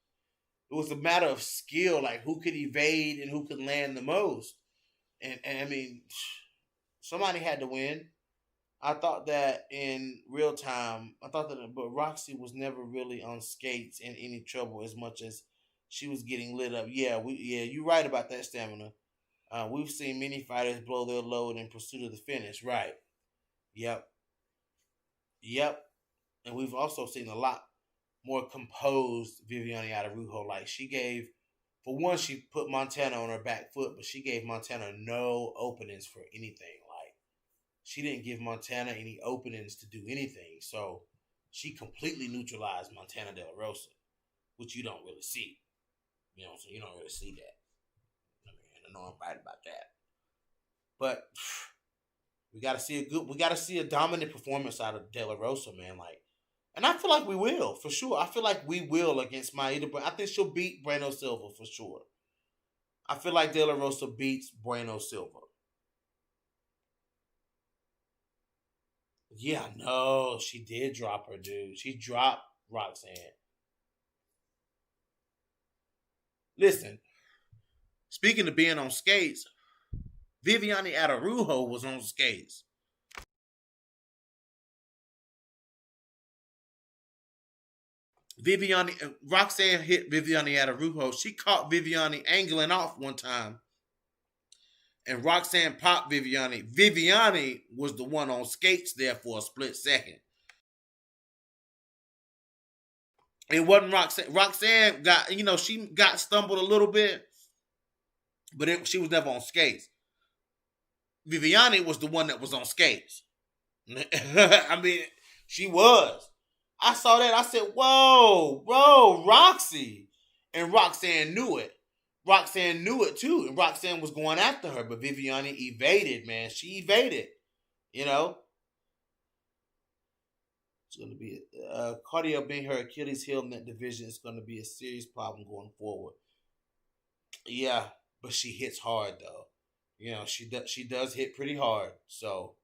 It was a matter of skill, like who could evade and who could land the most. And I mean, somebody had to win. I thought that in real time, but Roxy was never really on skates in any trouble as much as she was getting lit up. Yeah, you're right about that, Stamina. We've seen many fighters blow their load in pursuit of the finish. Right. Yep. And we've also seen a lot more composed Viviane Araújo. Like she put Montana on her back foot, but she gave Montana no openings for anything. Like she didn't give Montana any openings to do anything. So she completely neutralized Montana De La Rosa, which you don't really see. So you don't really see that. I know I'm right about that. But we gotta see a dominant performance out of De La Rosa, man. Like, and I feel like we will, for sure. I feel like we will against Maida, but I think she'll beat Bueno Silva for sure. I feel like De La Rosa beats Bueno Silva. Yeah, no, she did drop her, dude. She dropped Roxanne. Listen, speaking of being on skates, Viviane Araújo was on skates. Roxanne hit Viviane Araújo. She caught Viviane angling off one time. And Roxanne popped Viviane. Viviane was the one on skates there for a split second. It wasn't Roxanne. Roxanne got, she got stumbled a little bit, but she was never on skates. Viviani was the one that was on skates. I mean, she was. I saw that. I said, "Whoa, bro, Roxy," and Roxanne knew it. Roxanne knew it too, and Roxanne was going after her, but Viviani evaded. Man, she evaded. You know, it's going to be cardio being her Achilles heel in that division is going to be a serious problem going forward. Yeah, but she hits hard though. You know, she does hit pretty hard. So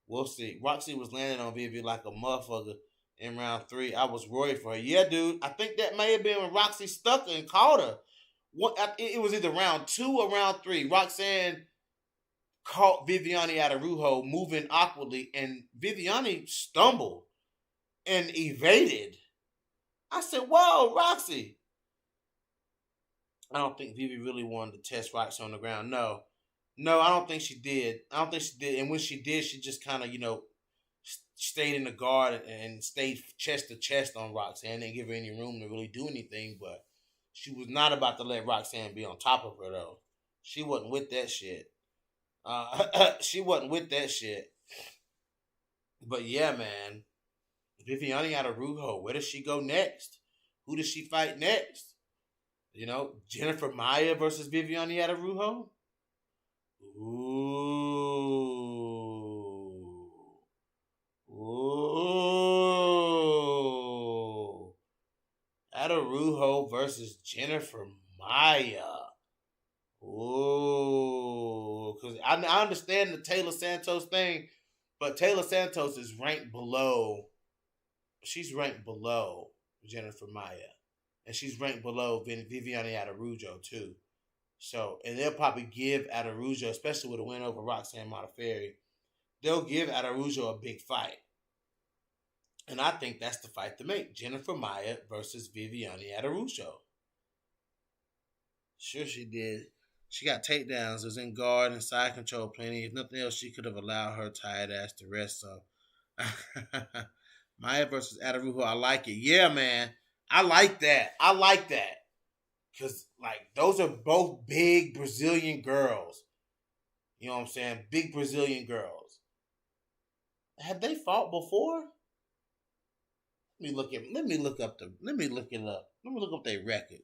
we'll see. Roxy was landing on Vivi like a motherfucker in round 3. I was worried for her. Yeah, dude. I think that may have been when Roxy stuck her and caught her. It was either round 2 or round 3. Roxanne caught Viviani Adarujo moving awkwardly, and Viviani stumbled and evaded. I said, "Whoa, Roxy." I don't think Vivi really wanted to test Roxy on the ground. No. No, I don't think she did. I don't think she did. And when she did, she just kind of, stayed in the guard and stayed chest to chest on Roxanne. Didn't give her any room to really do anything, but she was not about to let Roxanne be on top of her, though. She wasn't with that shit. She wasn't with that shit. But yeah, man. Viviani Adarujo, where does she go next? Who does she fight next? Jennifer Maya versus Viviani Adarujo? Ooh. Ooh. Adarujo versus Jennifer Maya. Ooh. Because I understand the Taylor Santos thing, but Taylor Santos is ranked below. She's ranked below Jennifer Maya. And she's ranked below Viviani Adarujo, too. So, and they'll probably give Adarujo, especially with a win over Roxanne Modafferi, they'll give Adarujo a big fight. And I think that's the fight to make. Jennifer Maya versus Viviani Adarujo. Sure she did. She got takedowns, was in guard and side control plenty. If nothing else, she could have allowed her tired ass to rest. So, Maya versus Adarujo, I like it. Yeah, man. I like that. Because, those are both big Brazilian girls. You know what I'm saying? Big Brazilian girls. Have they fought before? Let me look it up. Let me look up their record.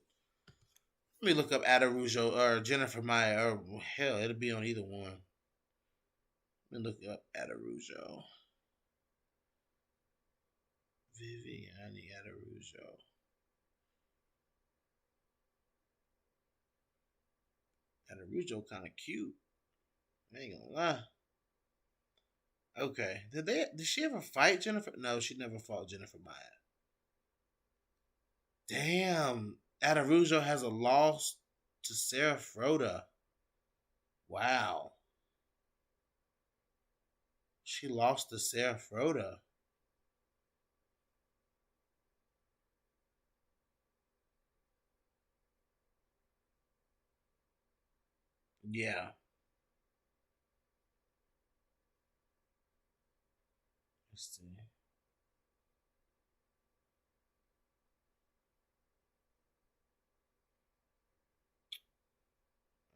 Let me look up Adarujo or Jennifer Maya, or hell, it'll be on either one. Let me look up Adarujo. Viviani Adarujo. Adarujo kind of cute. I ain't gonna lie. Okay. Did she ever fight Jennifer? No, she never fought Jennifer Maya. Damn. Adarujo has a loss to Sarah Froda. Wow. She lost to Sarah Froda. Yeah. Let's see.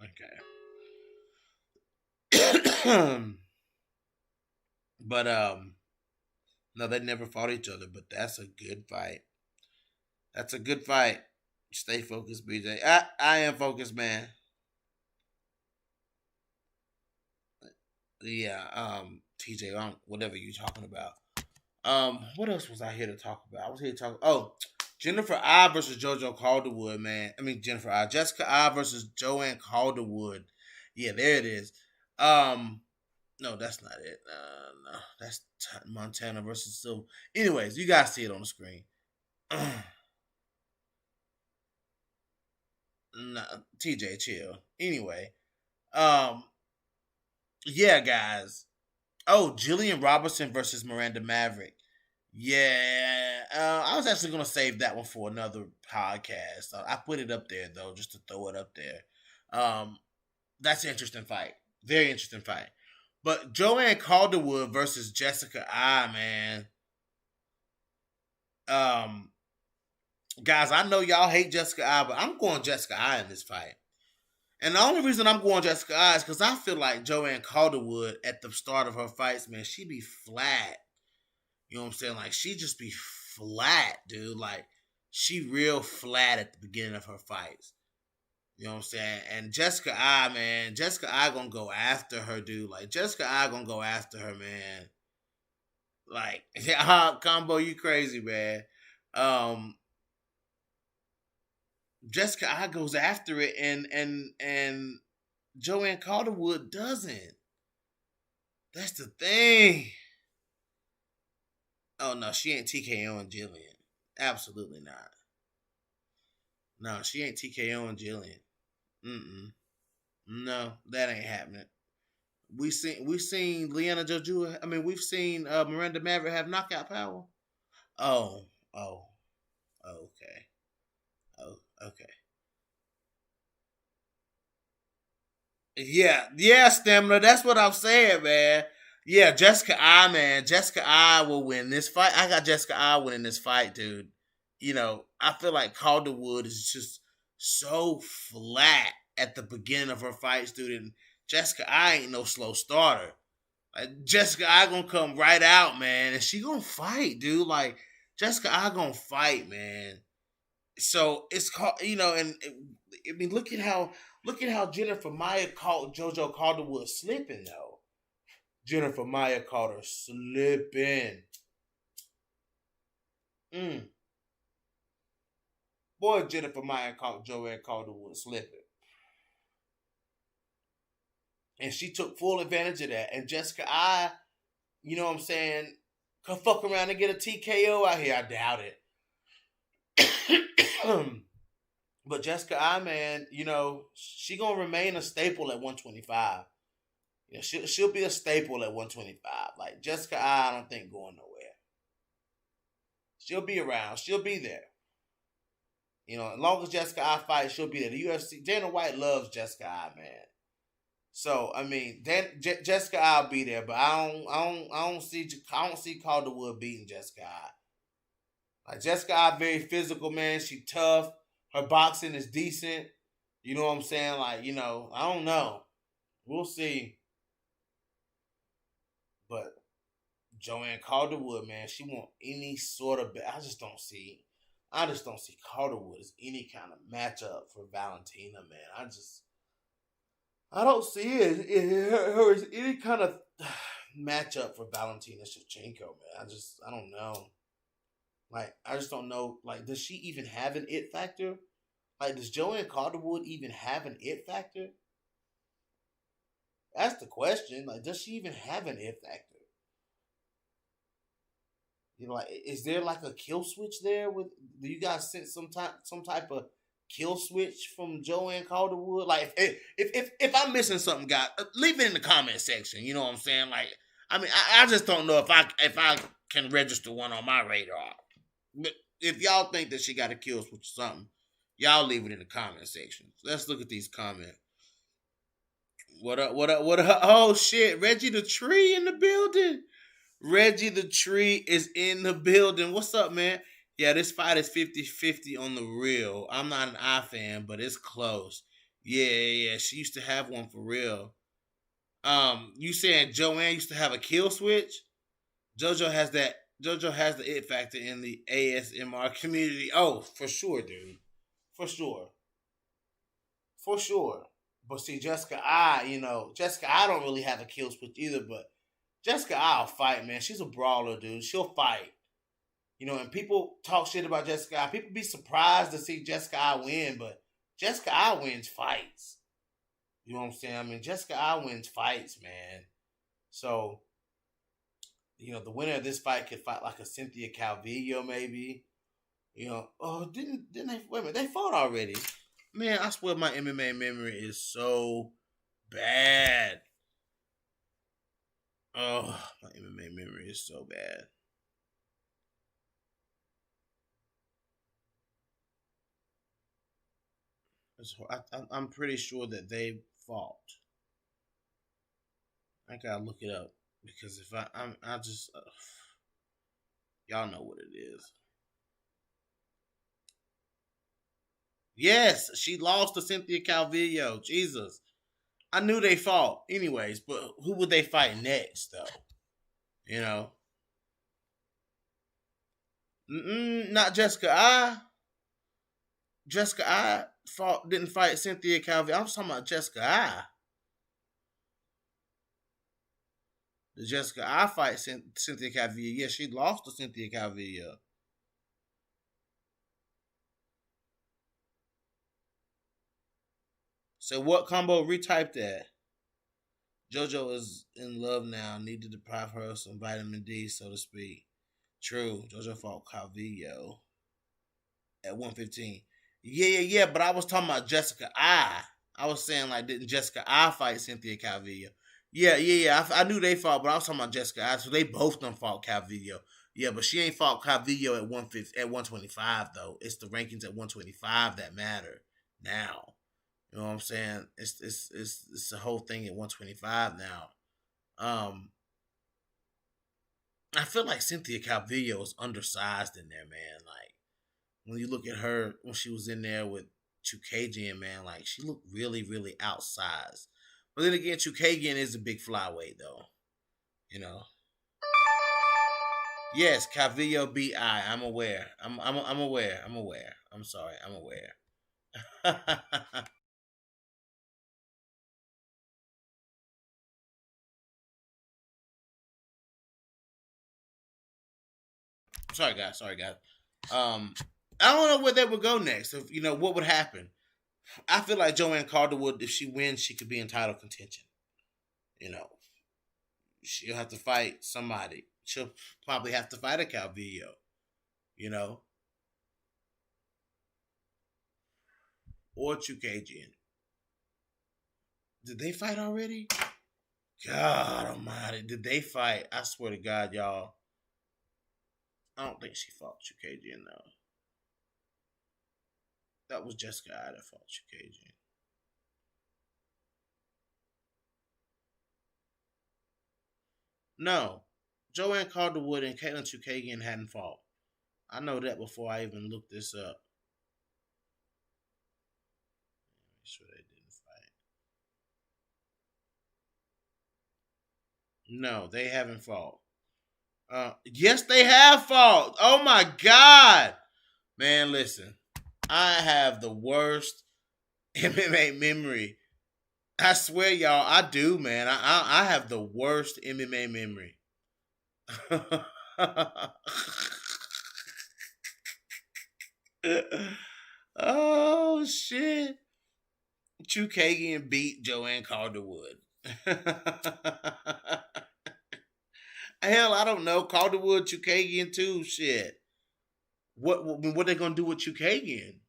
Okay. But no, they never fought each other, but that's a good fight. That's a good fight. Stay focused, BJ. I am focused, man. Yeah, TJ, whatever you talking about. What else was I here to talk about? I was here to talk. Oh, Jennifer I versus JoJo Calderwood, man. I mean Jessica I versus Joanne Calderwood. Yeah, there it is. No, that's not it. No, that's Montana versus Silver. Anyways, you guys see it on the screen. Nah, TJ, chill. Anyway, um, yeah, guys. Oh, Jillian Robertson versus Miranda Maverick. Yeah, I was actually gonna save that one for another podcast. I put it up there though, just to throw it up there. Um, that's an interesting fight. Very interesting fight. But Joanne Calderwood versus Jessica I, man. Um, guys, I know y'all hate Jessica I, but I'm going Jessica I in this fight. And the only reason I'm going Jessica I is because I feel like Joanne Calderwood at the start of her fights, man, she be flat. You know what I'm saying? Like she just be flat, dude. Like she real flat at the beginning of her fights. You know what I'm saying? And Jessica I, man, Jessica I gonna go after her, dude. Like Jessica I gonna go after her, man. Like, combo, you crazy, man. Um, Jessica I goes after it, and Joanne Calderwood doesn't. That's the thing. Oh no, she ain't TKOing Jillian. Absolutely not. No, she ain't TKOing Jillian. Mm-mm. No, that ain't happening. We seen Leanna Joju. I mean, we've seen Miranda Maverick have knockout power. Oh, oh, okay, oh, okay. Yeah, yeah, stamina. That's what I'm saying, man. Yeah, Jessica I, man. Jessica I will win this fight. I got Jessica I winning this fight, dude. You know, I feel like Calderwood is just so flat at the beginning of her fights, dude. And Jessica I ain't no slow starter. Like Jessica I gonna come right out, man, and she gonna fight, dude. Like Jessica I gonna fight, man. So it's called, and I mean, look at how Jennifer Maya called JoJo Calderwood slipping though. Jennifer Maya called her slipping. Mm. Boy, Jennifer Maya called Joanne Calderwood slipping, and she took full advantage of that. And Jessica I, you know what I'm saying, could fuck around and get a TKO out here. I doubt it. But Jessica I, man, she gonna remain a staple at 125. Yeah, she'll be a staple at 125. Like Jessica I don't think going nowhere. She'll be around. She'll be there. As long as Jessica I fights, she'll be there. The UFC, Dana White loves Jessica I, man. So I mean, Jessica I'll be there, but I don't see Calderwood beating Jessica I. Like Jessica I, very physical, man. She tough. Her boxing is decent. You know what I'm saying? Like, I don't know. We'll see. But Joanne Calderwood, man, she want any sort of. I just don't see Calderwood as any kind of matchup for Valentina, man. I don't see it. Her as any kind of matchup for Valentina Shevchenko, man. I don't know. Like, I just don't know. Like, does she even have an it factor? Like, does Joanne Calderwood even have an it factor? That's the question. Like, does she even have an it factor? Like, is there like a kill switch there? Do you guys sense some type of kill switch from Joanne Calderwood? Like, if I'm missing something, guys, leave it in the comment section. You know what I'm saying? Like, I mean, I just don't know if I can register one on my radar. But if y'all think that she got a kill switch or something, y'all leave it in the comment section. Let's look at these comments. What up? What up? What up? Oh shit! Reggie the Tree in the building. Reggie the Tree is in the building. What's up, man? Yeah, this fight is 50-50 on the real. I'm not an I fan, but it's close. Yeah, yeah, yeah. She used to have one for real. You saying Joanne used to have a kill switch? JoJo has that. JoJo has the it factor in the ASMR community. Oh, for sure, dude. For sure. For sure. But see, Jessica I don't really have a kill switch either, but Jessica I'll fight, man. She's a brawler, dude. She'll fight. And people talk shit about Jessica I. People be surprised to see Jessica I win, but Jessica I wins fights. You know what I'm saying? I mean, Jessica I wins fights, man. So, the winner of this fight could fight like a Cynthia Calvillo, maybe. Didn't they? Wait a minute, they fought already. Man, I swear my MMA memory is so bad. Oh, my MMA memory is so bad. I'm pretty sure that they fought. I gotta look it up because if I just y'all know what it is. Yes, she lost to Cynthia Calvillo. Jesus. I knew they fought anyways, but who would they fight next though? You know? Not Jessica I. Jessica I didn't fight Cynthia Calvillo. I'm talking about Jessica I. The Jessica I fight Cynthia Calvillo. Yeah, she lost to Cynthia Calvillo. So what combo retype that? JoJo is in love now. Need to deprive her of some vitamin D, so to speak. True. JoJo fought Calvillo at 115. Yeah. But I was talking about Jessica I. I was saying like, didn't Jessica I fight Cynthia Calvillo? Yeah. I knew they fought, but I was talking about Jessica I. So they both done fought Calvillo. Yeah, but she ain't fought Calvillo at 125 though. It's the rankings at 125 that matter now. You know what I'm saying? It's the whole thing at 125 now. Um, I feel like Cynthia Calvillo is undersized in there, man. Like when you look at her when she was in there with Chukagian, man, like she looked really, really outsized. But then again, Chukagian is a big flyweight, though. You know. Yes, Calvillo beat I. I'm aware. I'm aware. I'm aware. I'm sorry. I'm aware. Sorry, guys. Sorry, guys. Um, I don't know where they would go next. If what would happen. I feel like Joanne Calderwood, if she wins, she could be in title contention. You know, she'll have to fight somebody. She'll probably have to fight a Calvillo. You know, or Chukagian. Did they fight already? God Almighty, did they fight? I swear to God, y'all. I don't think she fought Chukagian though. That was Jessica I that fought Chukagian. No, Joanne Calderwood and Caitlin Chukagian hadn't fought. I know that before I even looked this up. Make sure they didn't fight. No, they haven't fought. Yes, they have fought. Oh my God, man! Listen, I have the worst MMA memory. I swear, y'all, I do, man. I have the worst MMA memory. Oh shit! Chukagian beat Joanne Calderwood. Hell, I don't know. Calderwood, Chukagian too. Shit. What they gonna do with Chukagian?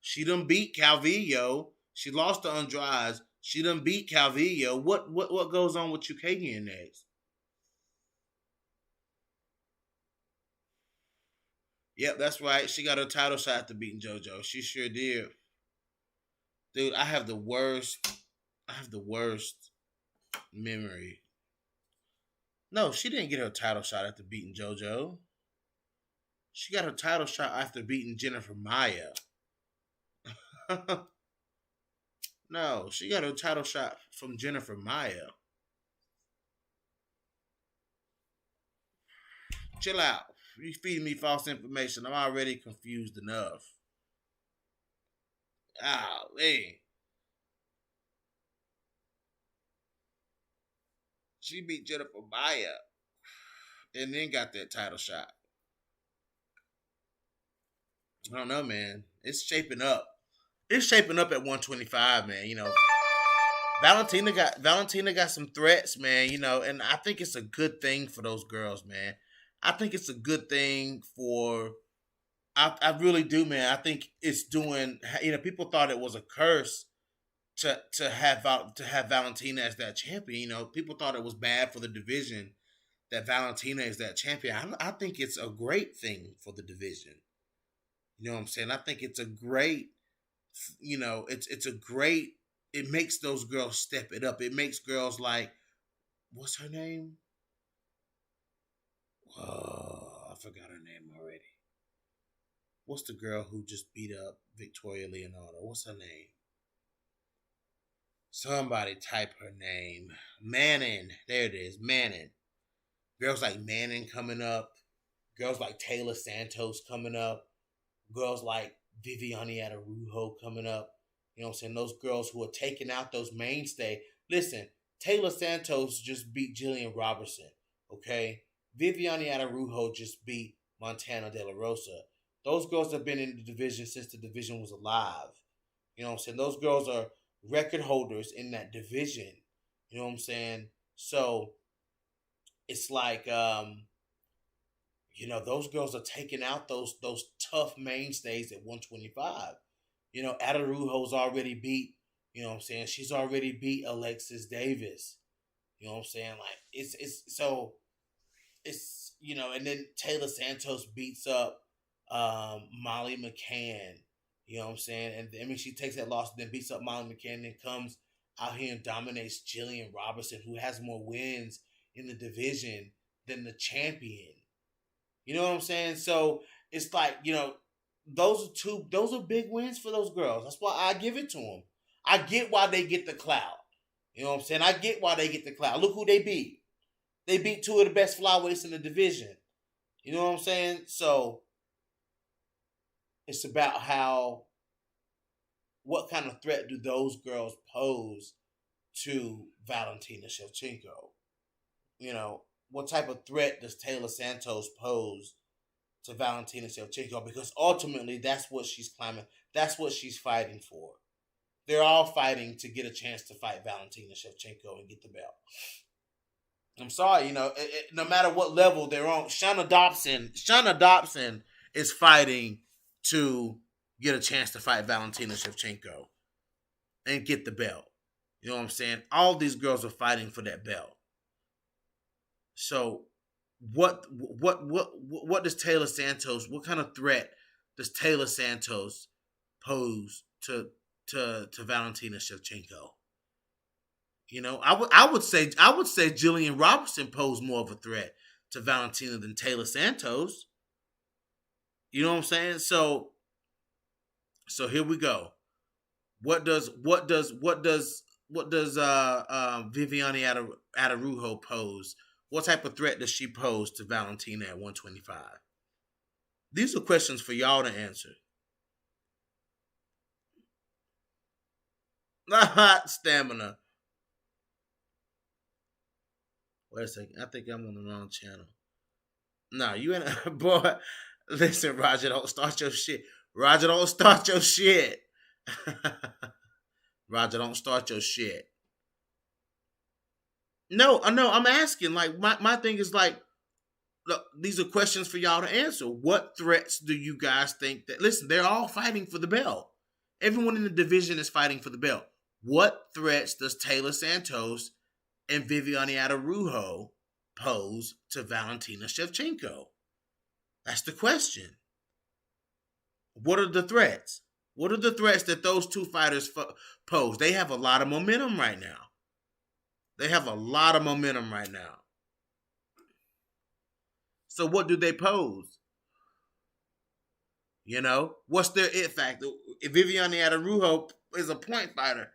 She done beat Calvillo. She lost to Andrade. She done beat Calvillo. What goes on with Chukagian next? Yep, that's right. She got her title shot after beating JoJo. She sure did. Dude, I have the worst. I have the worst memory. No, she didn't get her title shot after beating JoJo. She got her title shot after beating Jennifer Maya. No, she got her title shot from Jennifer Maya. Chill out. You feeding me false information. I'm already confused enough. Ah, man. She beat Jennifer Maya and then got that title shot. I don't know, man. It's shaping up. It's shaping up at 125, man. Valentina got some threats, man. And I think it's a good thing for those girls, man. I think it's a good thing for. I really do, man. I think it's doing. People thought it was a curse to have Valentina as that champion. People thought it was bad for the division that Valentina is that champion. I think it's a great thing for the division. You know what I'm saying? I think it's a great. It's a great. It makes those girls step it up. It makes girls like, what's her name? Oh, I forgot her name already. What's the girl who just beat up Victoria Leonardo? What's her name? Somebody type her name. Manning. There it is. Manning. Girls like Manning coming up. Girls like Taylor Santos coming up. Girls like Viviane Araújo coming up. You know what I'm saying? Those girls who are taking out those mainstay. Listen, Taylor Santos just beat Jillian Robertson. Okay? Viviane Araújo just beat Montana De La Rosa. Those girls have been in the division since the division was alive. You know what I'm saying? Those girls are record holders in that division. You know what I'm saying? So it's like those girls are taking out those tough mainstays at 125. Adarujo's already beat, you know what I'm saying? She's already beat Alexis Davis. You know what I'm saying? Like it's and then Taylor Santos beats up Molly McCann. You know what I'm saying? And I mean, she takes that loss and then beats up Molly McCann and then comes out here and dominates Jillian Robertson, who has more wins in the division than the champion. You know what I'm saying? So it's like, those are big wins for those girls. That's why I give it to them. I get why they get the clout. You know what I'm saying? I get why they get the clout. Look who they beat. They beat two of the best flyweights in the division. You know what I'm saying? So it's about what kind of threat do those girls pose to Valentina Shevchenko? What type of threat does Taylor Santos pose to Valentina Shevchenko? Because ultimately, that's what she's climbing. That's what she's fighting for. They're all fighting to get a chance to fight Valentina Shevchenko and get the belt. I'm sorry, no matter what level they're on, Shana Dobson is fighting to get a chance to fight Valentina Shevchenko and get the belt. You know what I'm saying? All these girls are fighting for that belt. So what does Taylor Santos, what kind of threat does Taylor Santos pose to Valentina Shevchenko? I would say Jillian Robertson posed more of a threat to Valentina than Taylor Santos. You know what I'm saying? So here we go. What does Viviane Araújo pose? What type of threat does she pose to Valentina at 125? These are questions for y'all to answer. Stamina. Wait a second. I think I'm on the wrong channel. No, you ain't. Boy, listen, Roger, don't start your shit. Roger, don't start your shit. Roger, don't start your shit. No, I'm asking. Like, my thing is like, look, these are questions for y'all to answer. What threats do you guys think that, listen, they're all fighting for the belt. Everyone in the division is fighting for the belt. What threats does Taylor Santos and Viviane Araújo pose to Valentina Shevchenko? That's the question. What are the threats? What are the threats that those two fighters pose? They have a lot of momentum right now. So what do they pose? What's their it factor? If Viviane Araújo is a point fighter,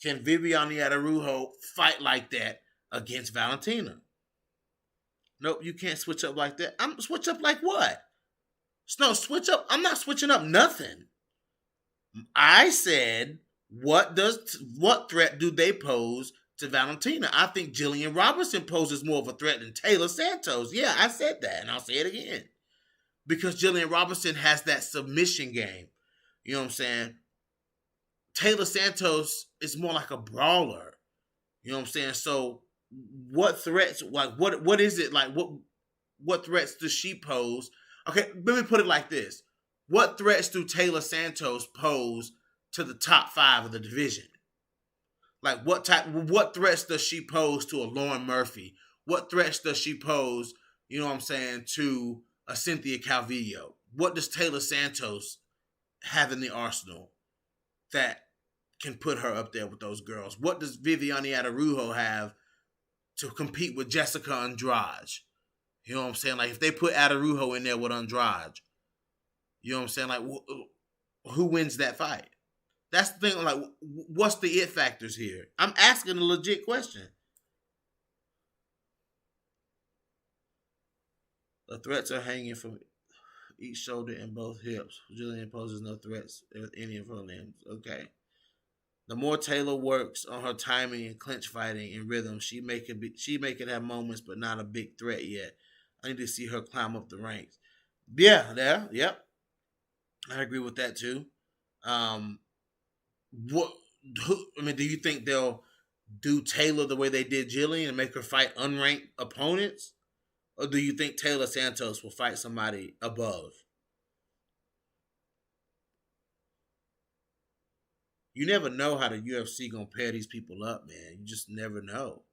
can Viviane Araújo fight like that against Valentina? Nope, you can't switch up like that. Switch up like what? No, switch up. I'm not switching up nothing. I said, what threat do they pose to Valentina? I think Jillian Robertson poses more of a threat than Taylor Santos. Yeah, I said that, and I'll say it again. Because Jillian Robertson has that submission game. You know what I'm saying? Taylor Santos is more like a brawler. You know what I'm saying? So what threats, like what is it? Like what threats does she pose? Okay, let me put it like this. What threats do Taylor Santos pose to the top 5 of the division? Like what threats does she pose to a Lauren Murphy? What threats does she pose, you know what I'm saying, to a Cynthia Calvillo? What does Taylor Santos have in the arsenal that can put her up there with those girls? What does Viviane Araújo have to compete with Jessica Andrade? You know what I'm saying? Like if they put Araújo in there with Andrade, You know what I'm saying? Like, who wins that fight? That's the thing. Like, what's the it factors here? I'm asking a legit question. The threats are hanging from each shoulder and both hips. Jillian poses no threats with any of her limbs. Okay. The more Taylor works on her timing and clinch fighting and rhythm, she may could have moments, but not a big threat yet. I need to see her climb up the ranks. Yep. I agree with that too. Um, what? I mean, do you think they'll do Taylor the way they did Jillian and make her fight unranked opponents, or do you think Taylor Santos will fight somebody above? You never know how the UFC gonna pair these people up, man. You just never know.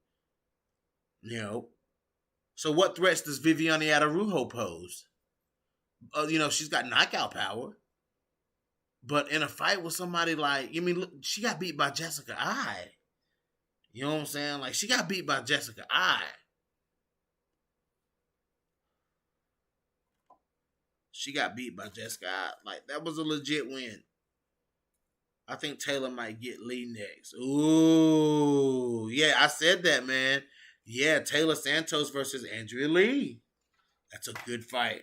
You know. So what threats does Viviane Araújo pose? She's got knockout power, but in a fight with somebody like, look, she got beat by Jessica I. You know what I'm saying? Like, she got beat by Jessica I. She got beat by Jessica I. Like, that was a legit win. I think Taylor might get Lee next. Ooh, yeah, I said that, man. Yeah, Taylor Santos versus Andrea Lee. That's a good fight.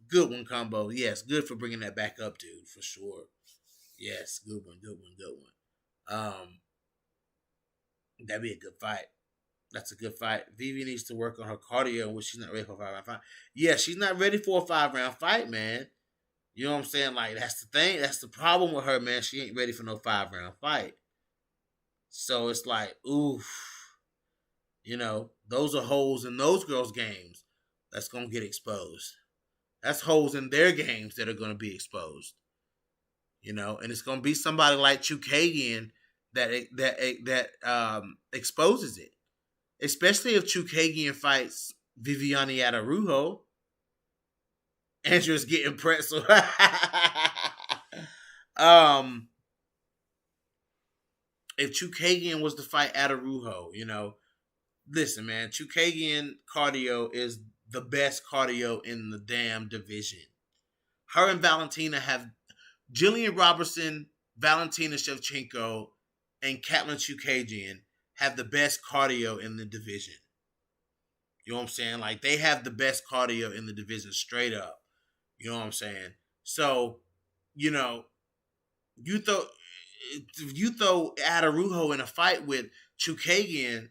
Good one, combo. Yes, good for bringing that back up, dude, for sure. Yes, good one. That'd be a good fight. That's a good fight. Vivi needs to work on her cardio, which she's not ready for a 5 round fight. Yeah, she's not ready for a 5 round fight, man. You know what I'm saying? Like, that's the thing. That's the problem with her, man. She ain't ready for no 5 round fight. So it's like, oof. Those are holes in those girls' games that's going to get exposed. That's holes in their games that are going to be exposed. And it's going to be somebody like Chukagian that exposes it. Especially if Chukagian fights Viviane Araújo. Andrew's getting pretzel. If Chukagian was to fight Araújo, listen, man, Chukagian cardio is the best cardio in the damn division. Her and Valentina have Jillian Robertson, Valentina Shevchenko, and Katlyn Chukagian have the best cardio in the division. You know what I'm saying? Like, they have the best cardio in the division straight up. You know what I'm saying? So, you throw Araújo in a fight with Chukagian,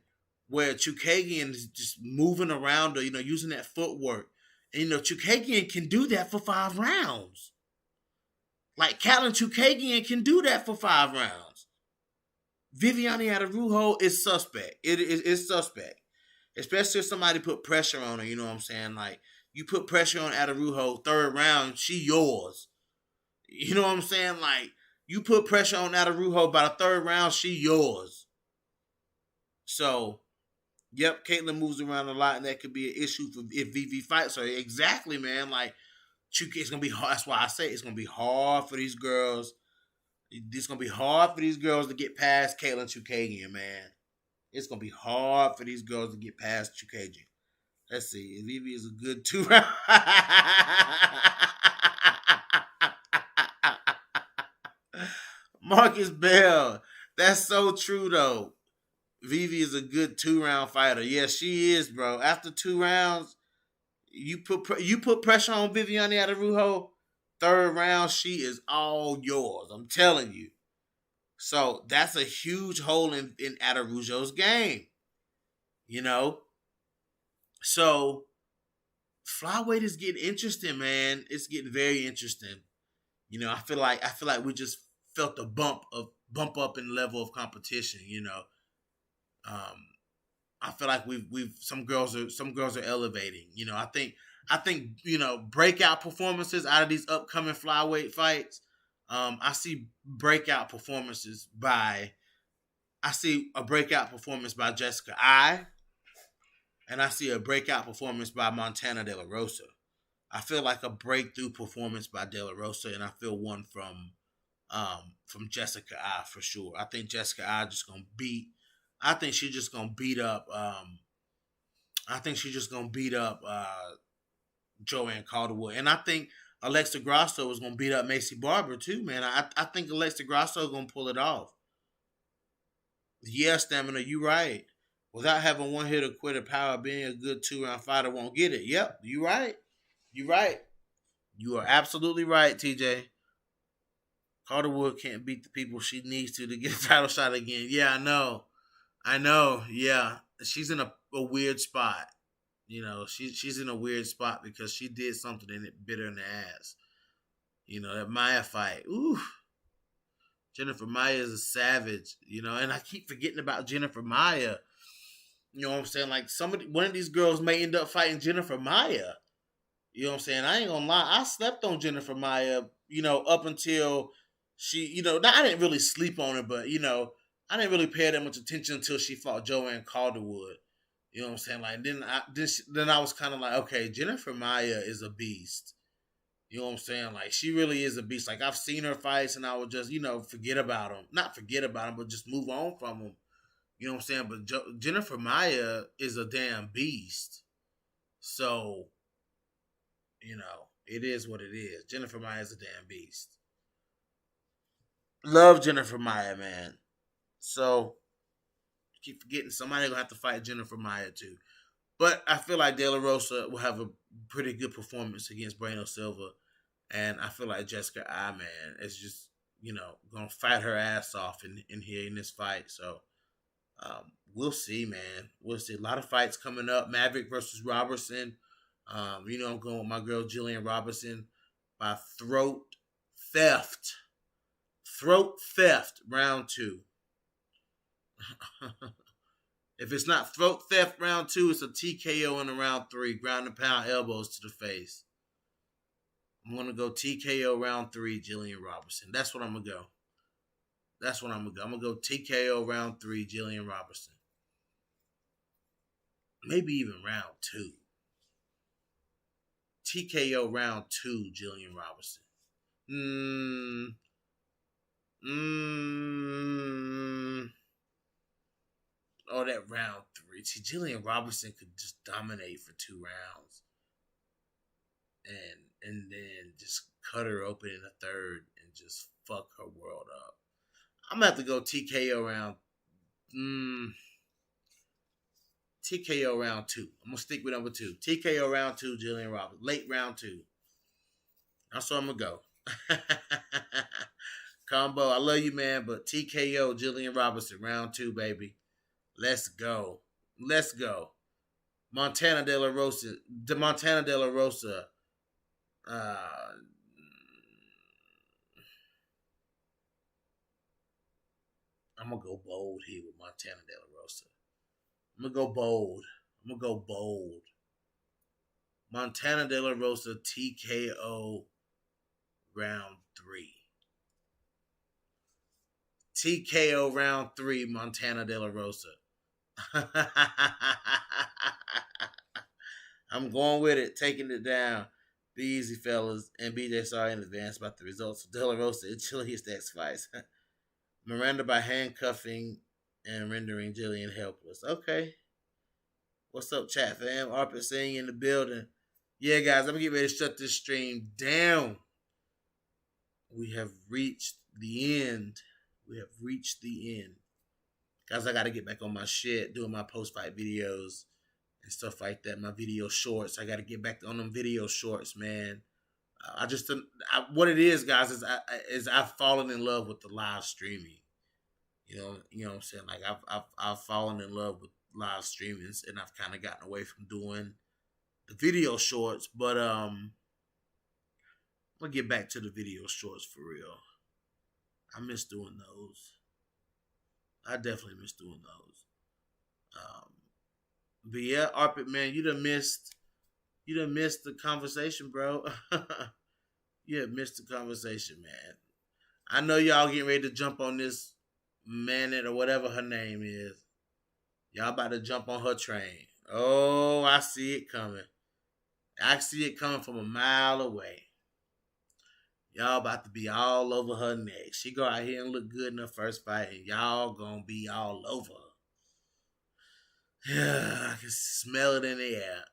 where Chukagian is just moving around or, using that footwork. And, Chukagian can do that for 5 rounds. Like, Katlyn Chukagian can do that for 5 rounds. Viviane Araújo is suspect. It's suspect. Especially if somebody put pressure on her, you know what I'm saying? Like, you put pressure on Araújo, 3rd round, she yours. You know what I'm saying? Like, you put pressure on Araújo by the 3rd round, she yours. So, yep, Caitlyn moves around a lot, and that could be an issue if Vivi fights her. Exactly, man. Like, it's going to be hard. That's why I say it's going to be hard for these girls. It's going to be hard for these girls to get past Katlyn Chukagian, man. It's going to be hard for these girls to get past Chukagian. Let's see. Vivi is a good 2 round. Marcus Bell. That's so true, though. Vivi is a good 2 round fighter. Yes, she is, bro. After 2 rounds, you put pressure on Viviane Araújo. 3rd round, she is all yours. I'm telling you. So that's a huge hole in Araújo's game. So flyweight is getting interesting, man. It's getting very interesting. I feel like we just felt a bump up in level of competition. I feel like we've some girls are elevating. I think breakout performances out of these upcoming flyweight fights. I see breakout performances by Jessica I, and I see a breakout performance by Montana De La Rosa. I feel like a breakthrough performance by De La Rosa, and I feel one from Jessica I for sure. I think Jessica I just gonna beat. I think she's just gonna beat up. Joanne Calderwood, and I think Alexa Grasso was gonna beat up Macy Barber too, man. I think Alexa Grasso gonna pull it off. Yeah, Stamina, you right. Without having one hitter quitter power, being a good 2 round fighter won't get it. Yep, you right. You right. You are absolutely right, TJ. Calderwood can't beat the people she needs to get a title shot again. Yeah, I know. I know. Yeah, she's in a weird spot. You know, she's in a weird spot because she did something and it bit her in the ass. You know, that Maya fight. Ooh. Jennifer Maya is a savage, you know, and I keep forgetting about Jennifer Maya. You know what I'm saying? Like one of these girls may end up fighting Jennifer Maya. You know what I'm saying? I ain't gonna lie. I slept on Jennifer Maya, you know, up until she, you know, I didn't really sleep on her, but you know, I didn't really pay that much attention until she fought Joanne Calderwood. You know what I'm saying? Like then I was kind of like, okay, Jennifer Maya is a beast. You know what I'm saying? Like she really is a beast. Like I've seen her fights, and I would just, you know, forget about them. Not forget about them, but just move on from them. You know what I'm saying? But Jennifer Maya is a damn beast. So, you know, it is what it is. Jennifer Maya is a damn beast. Love Jennifer Maya, man. So keep forgetting somebody gonna have to fight Jennifer Maya too. But I feel like De La Rosa will have a pretty good performance against Breno Silva. And I feel like Jessica man is just, you know, gonna fight her ass off in here in this fight. So we'll see, man. We'll see. A lot of fights coming up. Maverick versus Robertson. You know, I'm going with my girl Jillian Robertson by throat theft. Throat theft, round 2. If it's not throat theft round 2, it's a TKO in the round 3. Ground and pound elbows to the face. I'm going to go TKO round 3, Jillian Robertson. That's what I'm going to go. That's what I'm going to go. I'm going to go TKO round 3, Jillian Robertson. Maybe even round 2. TKO round 2, Jillian Robertson. Oh, that round 3. See, Jillian Robertson could just dominate for 2 rounds. And then just cut her open in the third and just fuck her world up. I'm gonna have to go TKO round. TKO round 2. I'm gonna stick with number 2. TKO round 2, Jillian Roberts. Late round 2. That's where I'm gonna go. Combo, I love you, man, but TKO Jillian Robertson round 2, baby. Let's go. Let's go. Montana De La Rosa. I'm gonna go bold here with Montana De La Rosa. I'm gonna go bold. Montana De La Rosa TKO round 3. TKO round 3, Montana De La Rosa. I'm going with it, taking it down. Be easy, fellas. And BJ, sorry in advance about the results of De La Rosa and Chili's next fights. Miranda by handcuffing and rendering Jillian helpless. Okay. What's up, chat fam? Arpit saying in the building. Yeah, guys, I'm going to get ready to shut this stream down. We have reached the end. Guys, I got to get back on my shit, doing my post-fight videos and stuff like that. My video shorts. I got to get back on them video shorts, man. What it is, guys, is I've fallen in love with the live streaming. You know what I'm saying? Like I've fallen in love with live streaming, and I've kind of gotten away from doing the video shorts. But I'm gonna get back to the video shorts for real. I miss doing those. I definitely miss doing those. But yeah, Arpit, man, you done missed the conversation, bro. You have missed the conversation, man. I know y'all getting ready to jump on this Manet or whatever her name is. Y'all about to jump on her train. Oh, I see it coming. I see it coming from a mile away. Y'all about to be all over her neck. She go out here and look good in her first fight, and y'all gonna be all over her. Yeah, I can smell it in the air.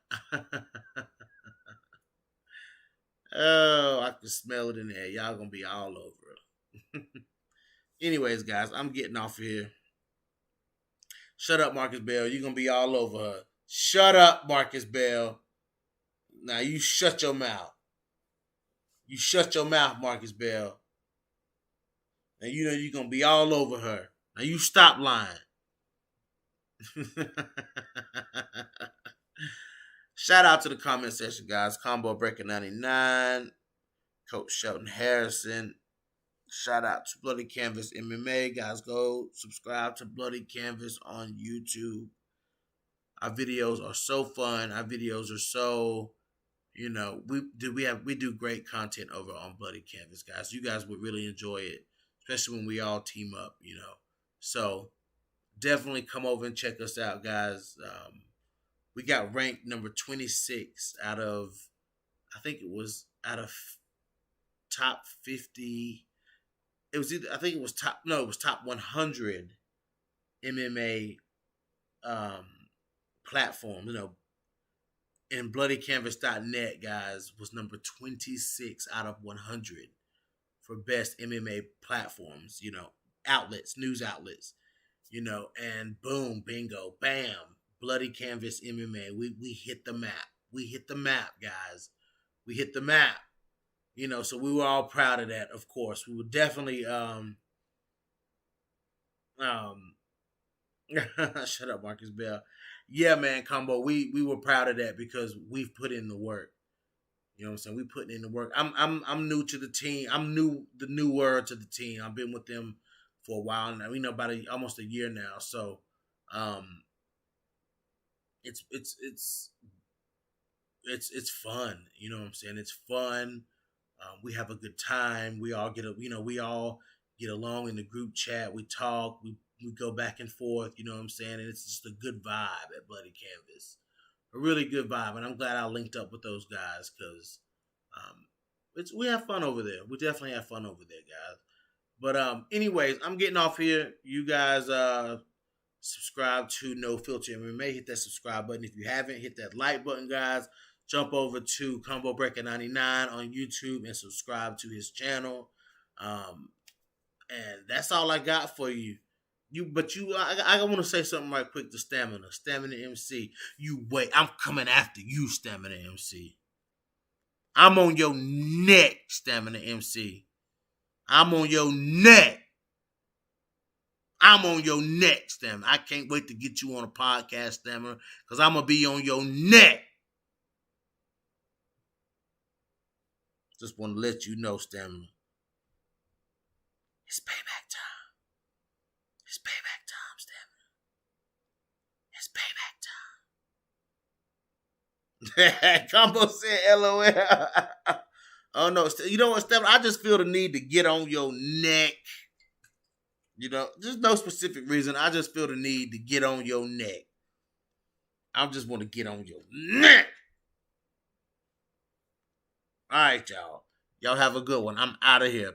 Oh, I can smell it in the air. Y'all gonna be all over it. Anyways, guys, I'm getting off of here. Shut up, Marcus Bell. You're gonna be all over her. Shut up, Marcus Bell. Now you shut your mouth. You shut your mouth, Marcus Bell. And you know you're gonna be all over her. Now you stop lying. Shout out to the comment section, guys. Combo Breaker 99, Coach Shelton Harrison. Shout out to Bloody Canvas MMA. Guys, go subscribe to Bloody Canvas on YouTube. Our videos are so fun. Our videos are so, we do great content over on Bloody Canvas, guys. You guys would really enjoy it, especially when we all team up, So definitely come over and check us out, guys. We got ranked number 26 out of top 50. It was top 100 MMA platform, and bloodycanvas.net, guys, was number 26 out of 100 for best MMA platforms, outlets, news outlets, and boom, bingo, bam, Bloody Canvas MMA. We hit the map. We hit the map, guys. We hit the map. So we were all proud of that, of course. We were definitely shut up, Marcus Bell. Yeah, man, Combo. We were proud of that because we've put in the work. You know what I'm saying? We putting in the work. I'm new to the team. I'm the newer to the team. I've been with them for a while now. About almost a year now. So it's fun. You know what I'm saying? It's fun. We have a good time. We all get along in the group chat. We talk. We go back and forth. You know what I'm saying? And it's just a good vibe at Bloody Canvas. A really good vibe. And I'm glad I linked up with those guys because we have fun over there. We definitely have fun over there, guys. But anyways, I'm getting off here. You guys subscribe to No Filter MMA. Hit that subscribe button. If you haven't, hit that like button, guys. Jump over to Combo Breaker 99 on YouTube and subscribe to his channel. And that's all I got for you. I want to say something right quick to Stamina MC. You wait, I'm coming after you, Stamina MC. I'm on your neck, Stamina MC. I'm on your neck. I'm on your neck, Stamina. I can't wait to get you on a podcast, Stamina, because I'm going to be on your neck. Just want to let you know, Stamina. It's payback time. It's payback time, Stamina. It's payback time. Combo said LOL. Oh, no. You know what, Stamina? I just feel the need to get on your neck. There's no specific reason. I just feel the need to get on your neck. I just want to get on your neck. All right, y'all. Y'all have a good one. I'm out of here.